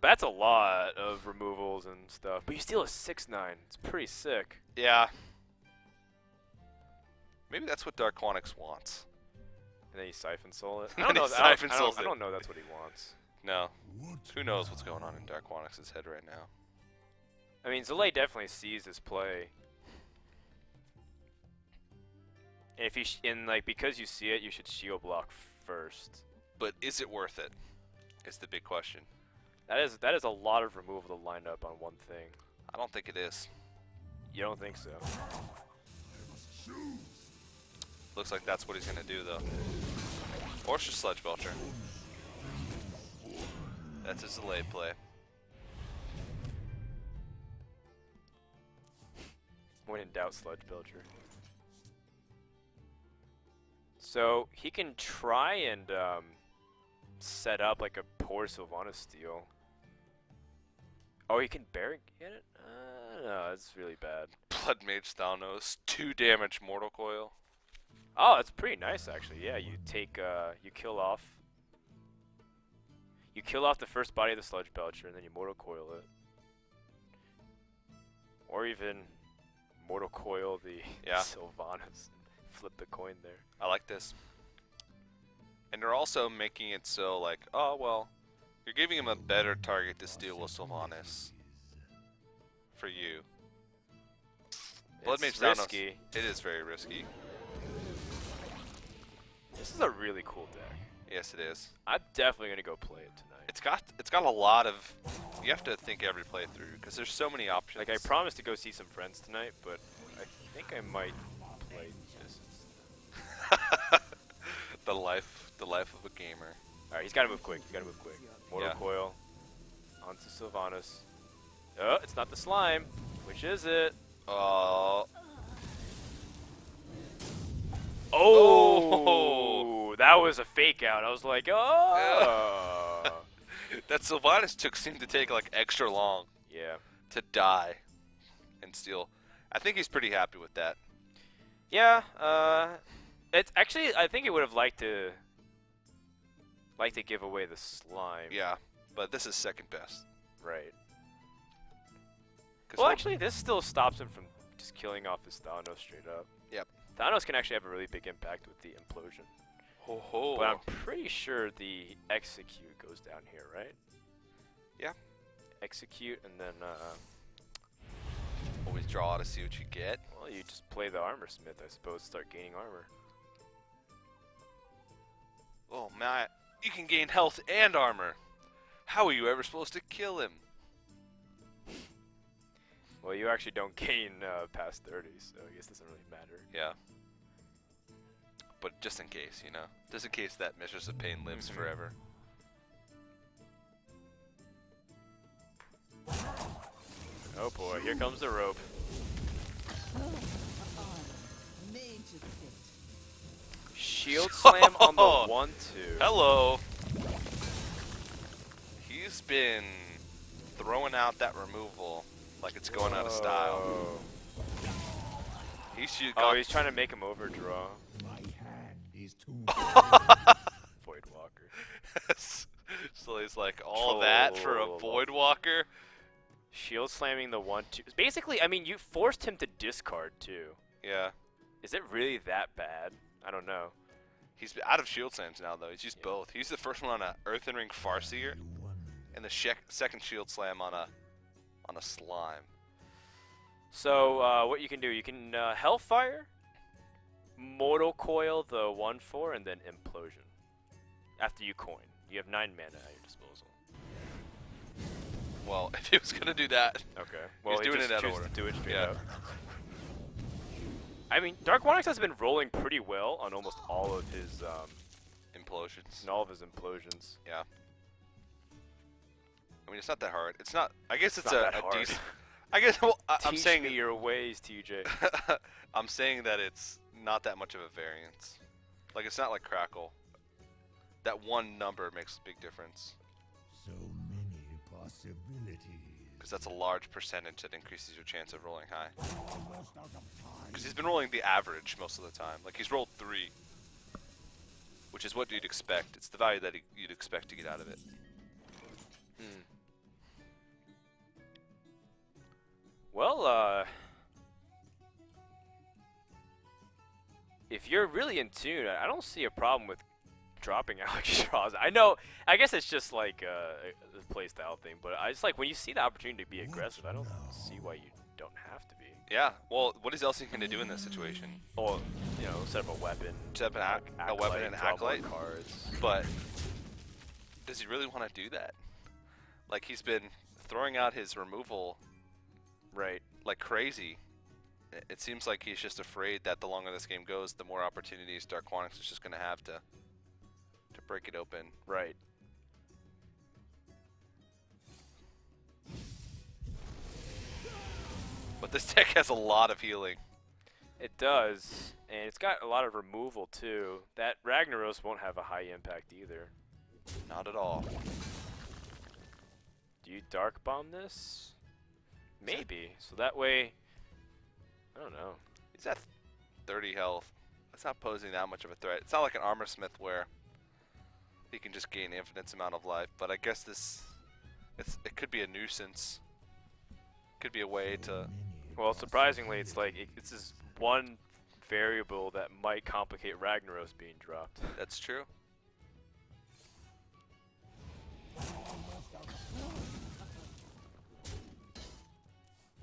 That's a lot of removals and stuff. But you steal a 6/9. It's pretty sick. Yeah. Maybe that's what Darkwonyx wants. And then you Siphon Soul it. And I don't then know. he I Siphon don't, Souls I it. don't know that's what he wants. No. What Who knows what's going on in Darkwonyx's head right now? I mean, Zalae definitely sees his play. And if you because you see it, you should shield block first. But is it worth it? Is the big question. That is a lot of removal to line up on one thing. I don't think it is. You don't think so? Looks like that's what he's gonna do though. Or just Sludge Belcher. That's his delay play. When in doubt, Sludge Belcher. So he can try and set up like a poor Sylvanas steal. Oh, he can barely get it? No, that's really bad. Blood Mage Thanos, 2 damage Mortal Coil. Oh, that's pretty nice actually. Yeah, you take you kill off the first body of the Sludge Belcher and then you Mortal Coil it. Or even Mortal Coil the Yeah. Sylvanas and flip the coin there. I like this. And they're also making it so like, oh well, you're giving him a better target to steal with Sylvanas. For you. Blood Mage It's Thanos. risky. It is very risky. This is a really cool deck. Yes, it is. I'm definitely gonna go play it tonight. It's got a lot of. You have to think every playthrough because there's so many options. Like I promised to go see some friends tonight, but I think I might play this instead. the life of a gamer. All right, he's gotta move quick. Mortal Yeah. Coil onto Sylvanas. Oh, it's not the slime. Which is it? Oh, Oh, that was a fake out. I was like, oh. that Sylvanas seemed to take like extra long Yeah. to die and steal. I think he's pretty happy with that. Yeah. It's actually I think he would have liked to give away the slime. Yeah, but this is second best. Right. 'Cause Well, he'll- actually, this still stops him from just killing off his Thanos straight up. Yep. Thanos can actually have a really big impact with the implosion. Ho ho. But I'm pretty sure the execute goes down here, right? Yeah. Execute and then, always draw to see what you get. well, you just play the Armor Smith, I suppose, start gaining armor. Oh Matt, you can gain health and armor. How are you ever supposed to kill him? Well, you actually don't gain past 30, so I guess it doesn't really matter. Yeah. But just in case, you know, just in case that Mistress of Pain lives forever. Oh boy, here comes the rope. Major fit. Shield slam on the 1-2. Hello. He's been throwing out that removal like it's going out of style. Oh. Oh, He's trying to make him overdraw. my hand is too Voidwalker. So he's like, all that for a Voidwalker? Shield slamming the 1-2. Basically, I mean, you forced him to discard too. Yeah. Is it really that bad? I don't know. He's out of shield slams now, though. He's used both. He used the first one on a Earthen Ring Farseer, and the second shield slam on a slime. So what you can do, you can Hellfire, Mortal Coil the 1/4, and then Implosion. After you coin. You have 9 mana at your disposal. Well, if he was gonna do that, Okay. Well, he's doing just it out of chooses order. to do it straight Yeah. up. I mean, Darkwonyx has been rolling pretty well on almost all of his implosions. implosions. Yeah. I mean, it's not that hard. It's not. I guess it's not that a hard. decent. I guess. Well, I'm Teach saying. me your ways, TJ. I'm saying that it's not that much of a variance. Like, it's not like Crackle. That one number makes a big difference. So many possibilities. Because that's a large percentage that increases your chance of rolling high. Almost out of time. Because he's been rolling the average most of the time. Like, he's rolled 3. Which is what you'd expect. It's the value that you'd expect to get out of it. Well, if you're really in tune, I don't see a problem with dropping Alexstrasza. I guess it's just like a playstyle thing, but I just like when you see the opportunity to be aggressive, I don't see why you don't have to be. Yeah, well, what is else he going to do in this situation? Or, you know, set up a weapon. Set up a weapon and draw more Acolyte? cards. But does he really want to do that? Like, he's been throwing out his removal Right. like crazy. It seems like he's just afraid that the longer this game goes, the more opportunities Darkwonyx is just going to have to break it open. Right. But this deck has a lot of healing. It does, and it's got a lot of removal too. That Ragnaros won't have a high impact either. Not at all. Do you Dark Bomb this? Maybe. So that way, I don't know. He's at 30 health. It's not posing that much of a threat. It's not like an Armor Smith where he can just gain infinite amount of life. But I guess it could be a nuisance. Could be a way to. Well, surprisingly, it's like it's this one variable that might complicate Ragnaros being dropped. That's true.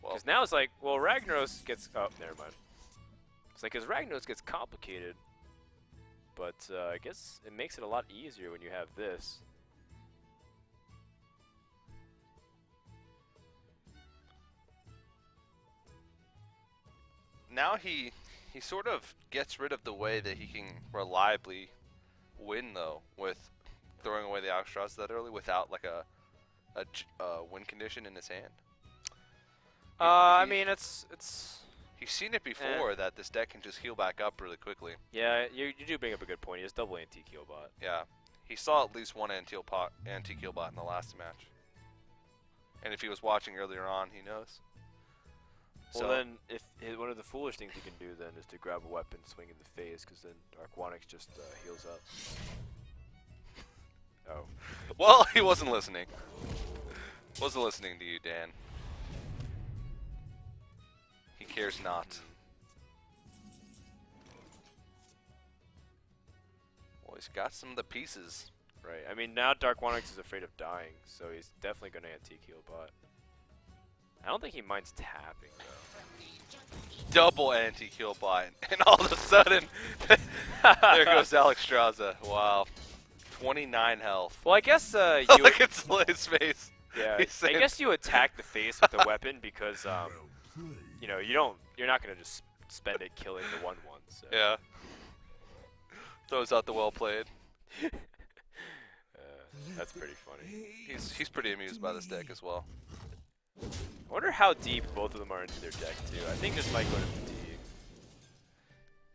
Well, Because now it's like, well, Ragnaros gets. Oh, never mind. It's like, because Ragnaros gets complicated, but I guess it makes it a lot easier when you have this. now he sort of gets rid of the way that he can reliably win though with throwing away the Alexstrasza that early without like a win condition in his hand. I mean, it's He's seen it before that this deck can just heal back up really quickly. yeah. You do bring up a good point. He has double antique heal bot. Yeah, he saw at least one antique heal bot in the last match. And if he was watching earlier on, he knows. Well, So then, if one of the foolish things you can do then is to grab a weapon, swing in the face, because then Darkwonyx just heals up. Oh. well, he wasn't listening. Wasn't listening to you, Dan. He cares not. Well, he's got some of the pieces. Right. I mean, now Darkwonyx is afraid of dying, so he's definitely going to antique heal bot. I don't think he minds tapping, though. Double anti-kill bot, and all of a sudden, there goes Alexstrasza. Wow. 29 health. Well, I guess you... Look at his face. yeah, He's I saying- guess you attack the face with the weapon because, you know, you're not going to just spend it killing the 1/1. So. Yeah. Throws out the well played. That's pretty funny. He's pretty amused by this deck as well. I wonder how deep both of them are into their deck, too. I think this might go to fatigue.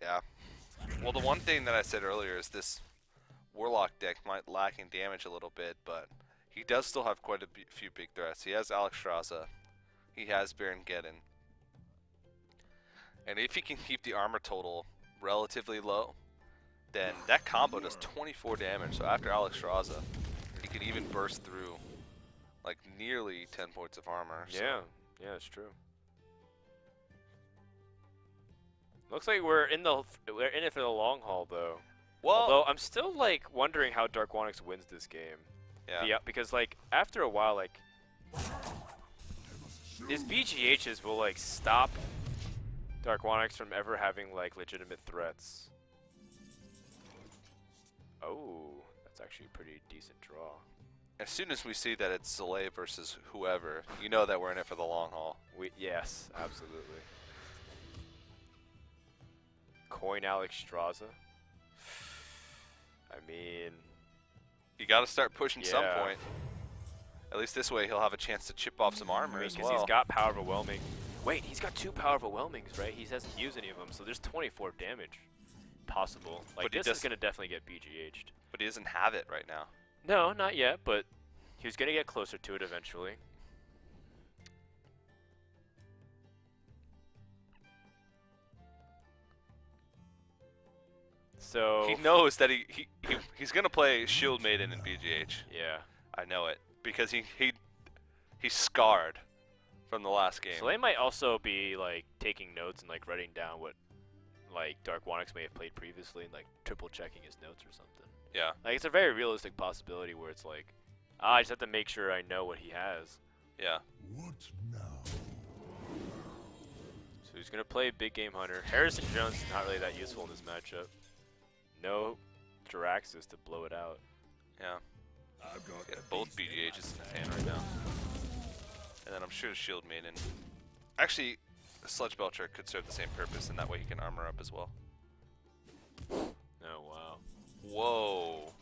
Yeah. Well, the one thing that I said earlier is this Warlock deck might lack in damage a little bit, but he does still have quite a few big threats. He has Alexstrasza. He has Baron Geddon. And if he can keep the armor total relatively low, then that combo does 24 damage. So after Alexstrasza, he could even burst through like nearly 10 points of armor. So Yeah, yeah, it's true. Looks like we're in it for the long haul though. Well, Although I'm still like wondering how Darkwonyx wins this game. yeah. Because like after a while, like his BGHs will like stop Darkwonyx from ever having like legitimate threats. Oh, that's actually a pretty decent draw. As soon as we see that it's Zalae versus whoever, you know that we're in it for the long haul. Yes, absolutely. Coin Alex Straza. I mean, You got to start pushing some Yeah. point. At least this way he'll have a chance to chip off some armor as because well. he's got Power Overwhelming. Wait, he's got 2 Power Overwhelmings, right? He hasn't used any of them, so there's 24 damage possible. Like, But he this is does- going to definitely get BGH'd. But he doesn't have it right now. No, not yet, but he's going to get closer to it eventually. So, He knows that he's gonna play Shield Maiden in BGH. yeah. I know it because he's scarred from the last game. So they might also be like taking notes and like writing down what like Darkwonyx may have played previously and like triple checking his notes or something. Yeah. Like it's a very realistic possibility where it's like, I just have to make sure I know what he has. Yeah. What now? So he's gonna play Big Game Hunter. Harrison Jones is not really that useful in this matchup. No Jiraxis to blow it out. Yeah. I've got Yeah, the both beast in BGHs my in his sight. hand right now. And then I'm sure Shield Maiden. Actually, Sludge Belcher could serve the same purpose, and that way he can armor up as well. Oh wow. Whoa.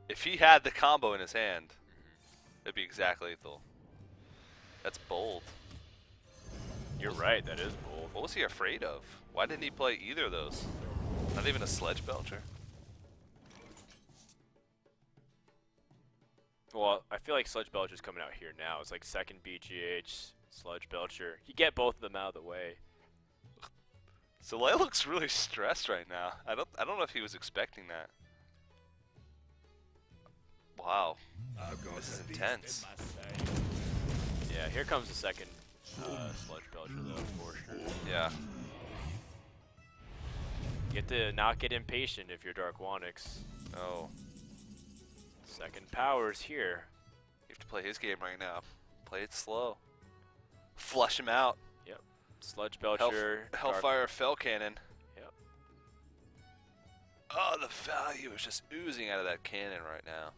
If he had the combo in his hand, it'd be exact lethal. That's bold. You're right, that is bold. What was he afraid of? Why didn't he play either of those? Not even a Sledge Belcher? Well, I feel like Sludge Belcher's coming out here now. It's like second BGH, Sludge Belcher. You get both of them out of the way. Zalae looks really stressed right now. I don't know if he was expecting that. Wow. I've got This is the beast intense. in my sight. Yeah, here comes the second Sludge Belcher though, for sure. Yeah. You get to not get impatient if you're Darkwonyx. Oh. Second power's here. You have to play his game right now. Play it slow. Flush him out. Sludge Belcher. Hellfire Fell Cannon. Yep. Oh, the value is just oozing out of that cannon right now.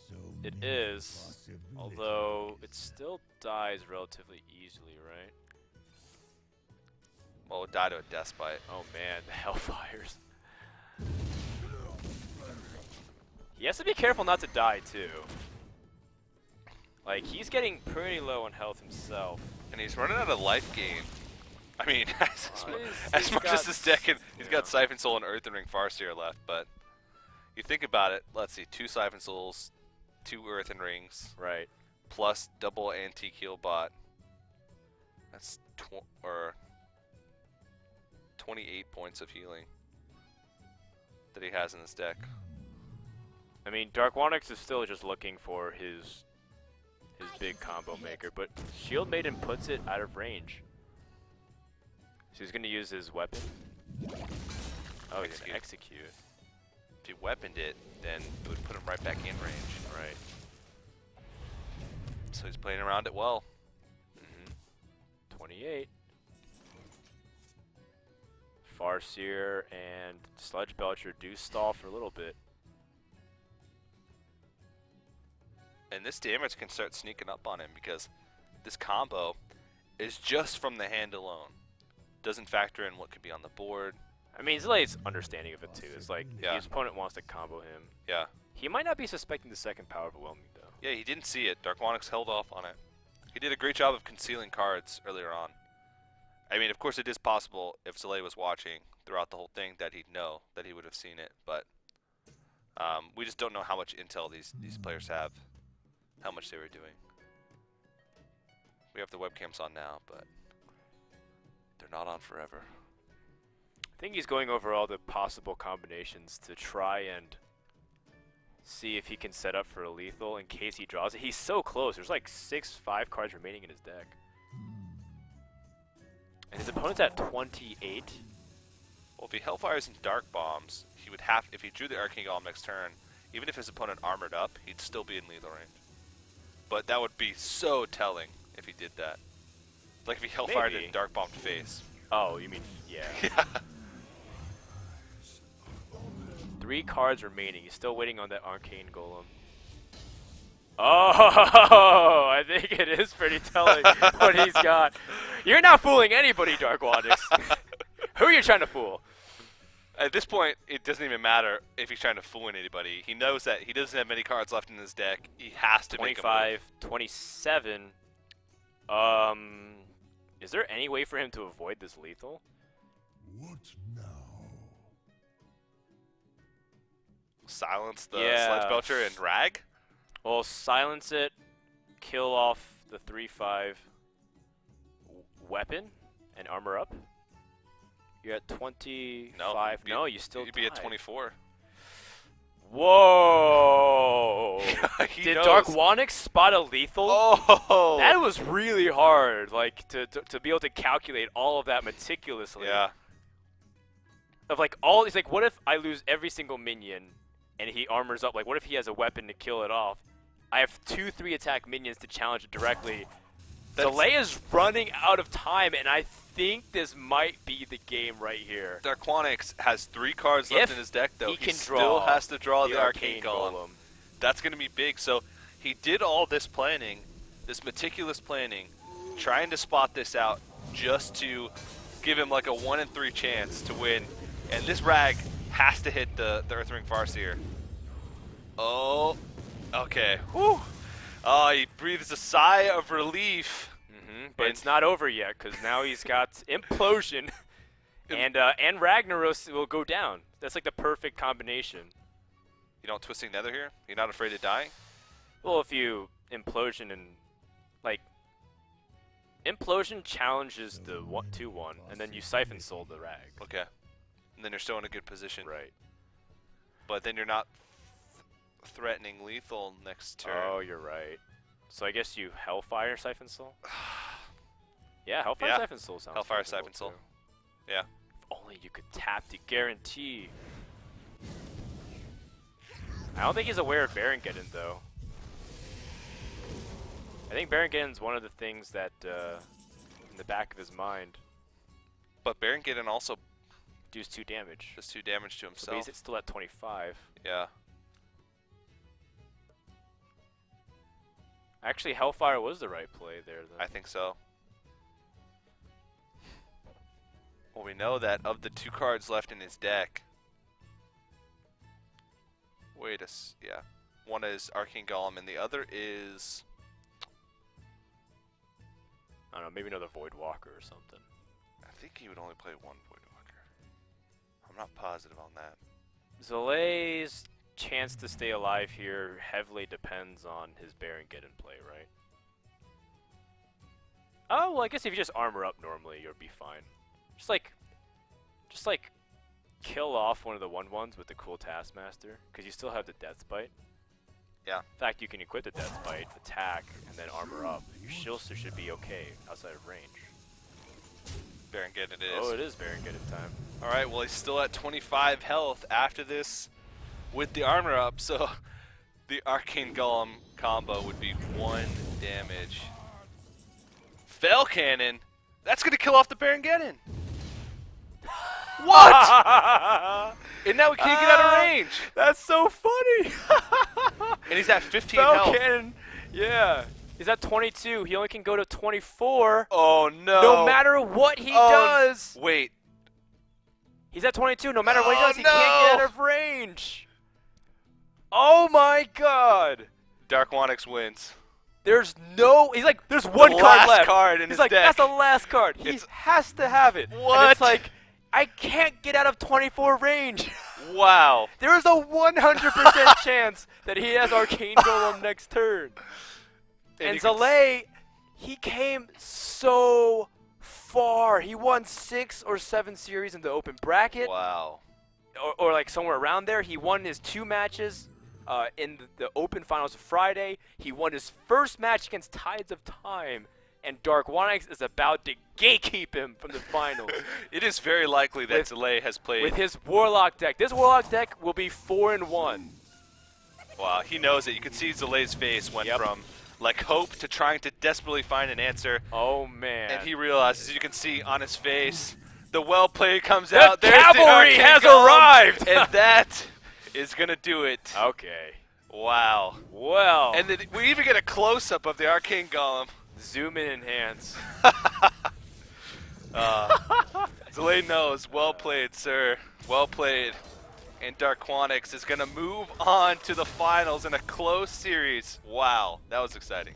So It many is, possibilities. although it still dies relatively easily, right? Well, it died to a death bite. Oh man, the Hellfires. He has to be careful not to die too. Like, he's getting pretty low on health himself. And he's running out of life gain. I mean, He's as much got as this deck can, he's yeah. got Siphon Soul and Earthen Ring Farseer left, but you think about it, let's see, 2 Siphon Souls, 2 Earthen Rings, Right. plus double Antique Heal Bot. That's 28 points of healing that he has in this deck. I mean, Darkwonyx is still just looking for his big combo maker, but Shield Maiden puts it out of range. So he's gonna use his weapon. Oh, he's gonna execute. If he weaponed it, then it would put him right back in range. Right. So he's playing around it well. 28. Farseer and Sludge Belcher do stall for a little bit. And this damage can start sneaking up on him because this combo is just from the hand alone. Doesn't factor in what could be on the board. I mean, Zalae's understanding of it too. It's like Yeah. his opponent wants to combo him. Yeah. He might not be suspecting the second power overwhelming though. Yeah, he didn't see it. Darkwonyx held off on it. He did a great job of concealing cards earlier on. I mean, of course it is possible if Zalae was watching throughout the whole thing that he'd know, that he would have seen it, but we just don't know how much intel these players have, how much they were doing. We have the webcams on now, but they're not on forever. I think he's going over all the possible combinations to try and see if he can set up for a lethal in case he draws it. He's so close. There's like 5 cards remaining in his deck. And his opponent's at 28. Well, if he Hellfires and Dark Bombs, he would have, if he drew the Arcane Golem next turn, even if his opponent armored up, he'd still be in lethal range. But that would be so telling if he did that. Like if he Hellfired Maybe. and Dark Bombed face. Oh, you mean, yeah. Yeah. 3 cards remaining. He's still waiting on that Arcane Golem. Oh, I think it is pretty telling what he's got. You're not fooling anybody, Darkwonyx. Who are you trying to fool? At this point, it doesn't even matter if he's trying to fool anybody. He knows that he doesn't have many cards left in his deck. He has to make a 25, 27. Is there any way for him to avoid this lethal? What now? silence the Yeah. Sledge Belcher and Rag. Well, silence it, kill off the 3/5 weapon, and armor up. You're at 25. No, you still You'd be at tied. 24. Whoa! He Did knows. Darkwonyx spot a lethal? Oh! That was really hard, like, to be able to calculate all of that meticulously. Yeah. Of like all, he's like, what if I lose every single minion, and he armors up? Like, what if he has a weapon to kill it off? I have 2 3 attack minions to challenge it directly. Zalae is running out of time, and I think this might be the game right here. Darkwonyx has 3 cards left in his deck, though. He can still draw has to draw the the Arcane Arcane Golem. That's going to be big. So he did all this planning, this meticulous planning, trying to spot this out just to give him like a 1 in 3 chance to win. And this Rag has to hit the Earthring Farseer. Oh, okay. Whew. Oh, he breathes a sigh of relief. But And- it's not over yet, because now he's got Implosion, and Ragnaros will go down. That's like the perfect combination. You don't Twisting Nether here? You're not afraid of dying? Well, if you Implosion and, like, Implosion challenges the 2/1, and then you Siphon Soul the Rag. Okay. And then you're still in a good position. Right. But then you're not threatening lethal next turn. Oh, you're right. So I guess you Hellfire Siphon Soul? Yeah, Hellfire Yeah. Siphon Soul sounds Hellfire reasonable, Siphon Soul. too. Yeah. If only you could tap the guarantee. I don't think he's aware of Barongeddon, though. I think Barongeddon's one of the things that, in the back of his mind, But Barongeddon also does 2 damage. does 2 damage to So himself. he's still at 25. Yeah. Actually, Hellfire was the right play there, then. I think so. Well, we know that of the 2 cards left in his deck. Wait yeah. One is Arcane Golem and the other is... I don't know, maybe another Void Walker or something. I think he would only play 1 Voidwalker. I'm not positive on that. Zalae's chance to stay alive here heavily depends on his Barongeddon play, right? Oh, well, I guess if you just armor up normally, you'll be fine. Just like, kill off one of the 1/1s with the cool Taskmaster, because you still have the Death Bite. Yeah. In fact, you can equip the Death Bite, attack, and then armor up. Your Shieldster should be okay outside of range. Barongeddon it is. Oh, it is Barongeddon time. Alright, well he's still at 25 health after this with the armor up, so the Arcane Golem combo would be 1 damage. Fell Cannon? That's gonna kill off the Barongeddon! What?! And now we can't get out of range! That's so funny! And he's at 15 Fell health. Cannon, yeah. He's at 22. He only can go to 24. Oh no! No matter what he Oh, does. Wait. He's at 22. No matter what he Oh, does, he can't get out of range. Oh my god. Darkwonyx wins. There's no. He's like, there's one The card last left. card in He's his like, deck. that's the last card. He It's- has to have it. And What? it's like, I can't get out of 24 range. Wow. There is a 100% chance that he has Arcane Golem next turn. And you can Zalae, he came so far. He won 6 or 7 series in the open bracket, Wow. or like somewhere around there. He won his 2 matches in the open finals of Friday. He won his first match against Tides of Time, and Darkwonyx is about to gatekeep him from the finals. It is very likely that With- Zalae has played. With his Warlock deck. This Warlock deck will be 4-1. Wow, he knows it. You can see Zalae's face went Yep. from like hope to trying to desperately find an answer, Oh, man. and he realizes, you can see on his face, the well played comes The out. There's the cavalry Arcane has Golem, arrived! and that is gonna do it. Okay. Wow. Well, And then we even get a close up of the Arcane Golem. zoom in, enhance. Zalae knows. Well played, sir. Well played. And Darkwonyx is going to move on to the finals in a close series. Wow, that was exciting.